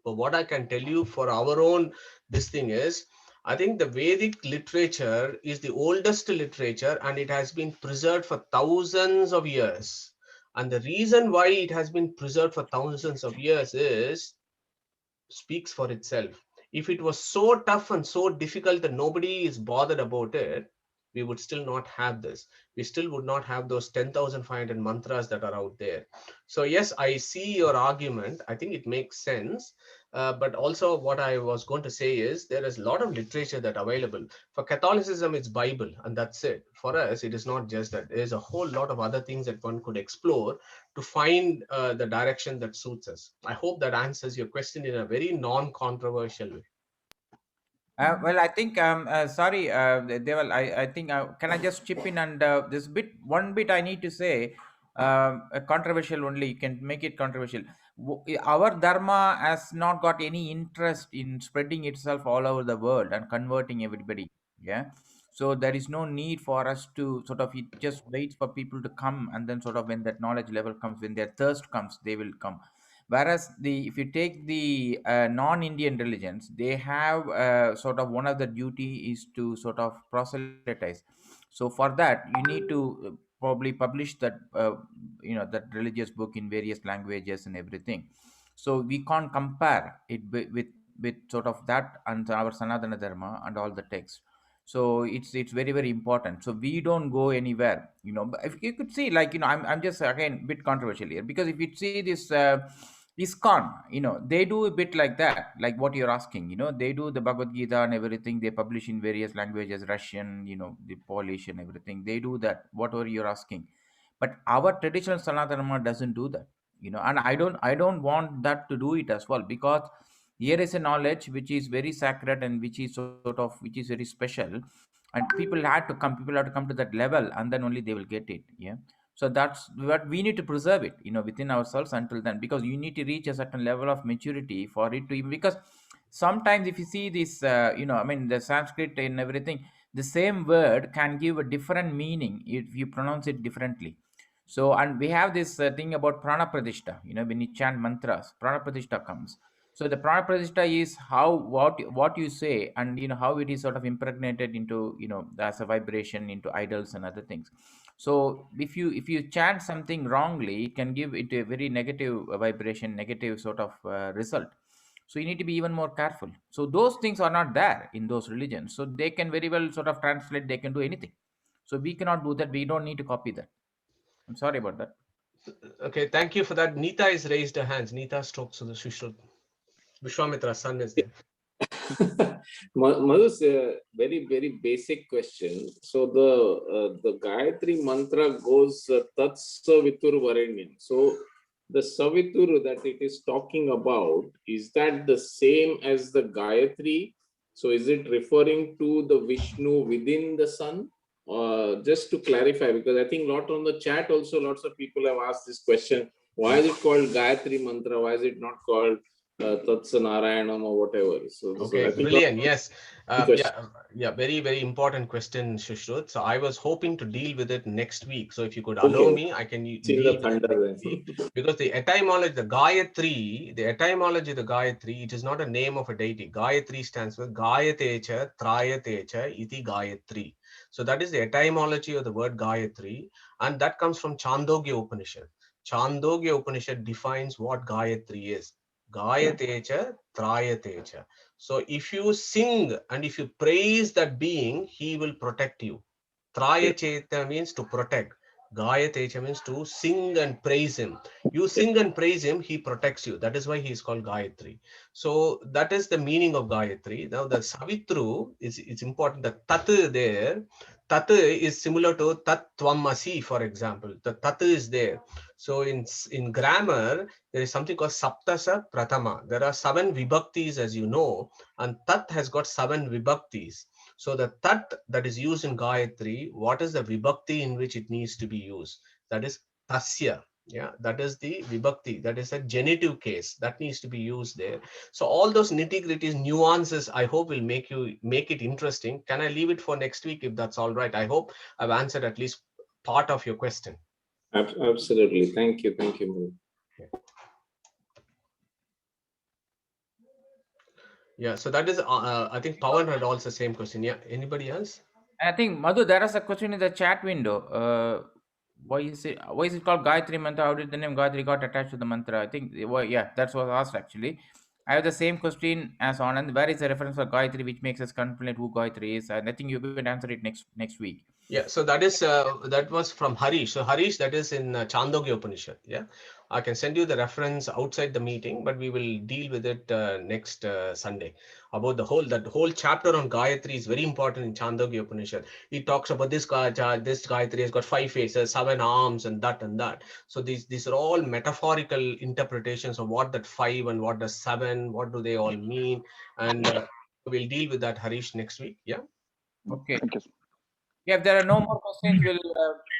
but what I can tell you for our own this thing is, I think the Vedic literature is the oldest literature, and it has been preserved for thousands of years. And the reason why it has been preserved for thousands of years speaks for itself. If it was so tough and so difficult that nobody is bothered about it, we would still not have this. We still would not have those 10,500 mantras that are out there. So yes, I see your argument. I think it makes sense. But also what I was going to say is, there is a lot of literature that available. For Catholicism, it's Bible, and that's it. For us, it is not just that. There's a whole lot of other things that one could explore to find the direction that suits us. I hope that answers your question in a very non-controversial way. Well, I think sorry, Deval. I think can I just chip in and this one bit I need to say, controversial only. You can make it controversial. Our dharma has not got any interest in spreading itself all over the world and converting everybody. Yeah. So there is no need for us to sort of, it just waits for people to come, and then sort of when that knowledge level comes, when their thirst comes, they will come. Whereas if you take the non-Indian religions, they have sort of one of the duty is to sort of proselytize. So for that, you need to probably publish that that religious book in various languages and everything. So we can't compare it with sort of that and our Sanatana Dharma and all the text. So it's very, very important. So we don't go anywhere. But if you could see, like, I'm just again bit controversial here, because if you see this ISKCON, they do a bit like that, like what you're asking. They do the Bhagavad Gita and everything. They publish in various languages, Russian, the Polish and everything. They do that, whatever you're asking. But our traditional Sanatana Dharma doesn't do that. And I don't want that to do it as well, because here is a knowledge which is very sacred and which is very special, and people have to come to that level, and then only they will get it. Yeah. So that's what we need to preserve it, within ourselves until then, because you need to reach a certain level of maturity for it to even, because sometimes if you see this, I mean, the Sanskrit and everything, the same word can give a different meaning if you pronounce it differently. So, and we have this thing about prana pradishta, when you chant mantras, prana pradishta comes. So the prana pradishta is how what you say, and how it is sort of impregnated into, as a vibration into idols and other things. So if you chant something wrongly, it can give it a very negative vibration, negative sort of result. So you need to be even more careful. So those things are not there in those religions, so they can very well sort of translate, they can do anything. So we cannot do that. We don't need to copy that. I'm sorry about that. Okay, thank you for that. Nita is raised her hands. Nita Stokes, so she should. Vishwamitra's son is there. Madhu's a very basic question. So the Gayatri mantra goes Tat Savitur Varenyan. So the Savitur that it is talking about, is that the same as the Gayatri? So is it referring to the Vishnu within the sun? Just to clarify, because I think lot on the chat also, lots of people have asked this question. Why is it called Gayatri mantra? Why is it not called Tatsa Narayanam or whatever? So Okay, I think brilliant. Yes. question. Yeah, very important question, Shushruth. So I was hoping to deal with it next week. So if you could allow me, I can deal with it next week. Because the etymology, the Gayatri, of the Gayatri, it is not a name of a deity. Gayatri stands for Gayatecha, Trayatecha, iti Gayatri. So that is the etymology of the word Gayatri, and that comes from Chandogya Upanishad. Chandogya Upanishad defines what Gayatri is. Gayatecha, Trayatecha. So if you sing and if you praise that being, he will protect you. Trayacheta means to protect. Gayatecha means to sing and praise him. You sing and praise him, he protects you. That is why he is called Gayatri. So that is the meaning of Gayatri. Now the Savitru is important. The Tat there, Tat is similar to Tat Tvamasi, for example. The Tat is there. So in grammar, there is something called Saptasa Pratama. There are 7 vibhaktis, as you know, and Tat has got 7 vibhaktis. So the Tat that is used in Gayatri, what is the vibhakti in which it needs to be used? That is Tasya. Yeah, that is the vibhakti. That is a genitive case that needs to be used there. So all those nitty-gritties, nuances, I hope will make it interesting. Can I leave it for next week if that's all right? I hope I've answered at least part of your question. Absolutely. Thank you. Madhu. Yeah, so that is, I think Pawan had also the same question. Yeah, anybody else? I think Madhu, there is a question in the chat window. Why is it called Gayatri mantra? How did the name Gayatri got attached to the mantra? I think yeah, that's what I asked actually. I have the same question as Anand. Where is the reference for Gayatri which makes us confident who Gayatri is? And I think you can answer it next week. Yeah, so that was from Harish. So Harish, that is in Chandogya Upanishad. Yeah, I can send you the reference outside the meeting, but we will deal with it next Sunday. About that whole chapter on Gayatri is very important in Chandogya Upanishad. It talks about this Gayatri has got 5 faces, 7 arms, and that. So these are all metaphorical interpretations of what that 5 and what the 7, what do they all mean, and we'll deal with that, Harish, next week. Yeah. Okay. Thank you. Yeah, if there are no more questions, we'll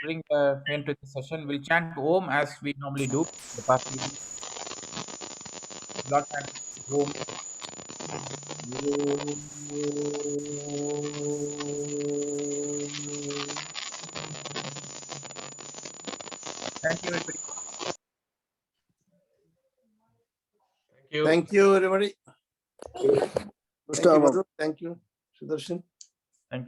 bring end to the session. We'll chant Om as we normally do. The past few weeks. Lord, chant Om. Thank you, everybody. Thank you. Thank you, everybody. Thank you, Madhu. Thank you, Sudarshan.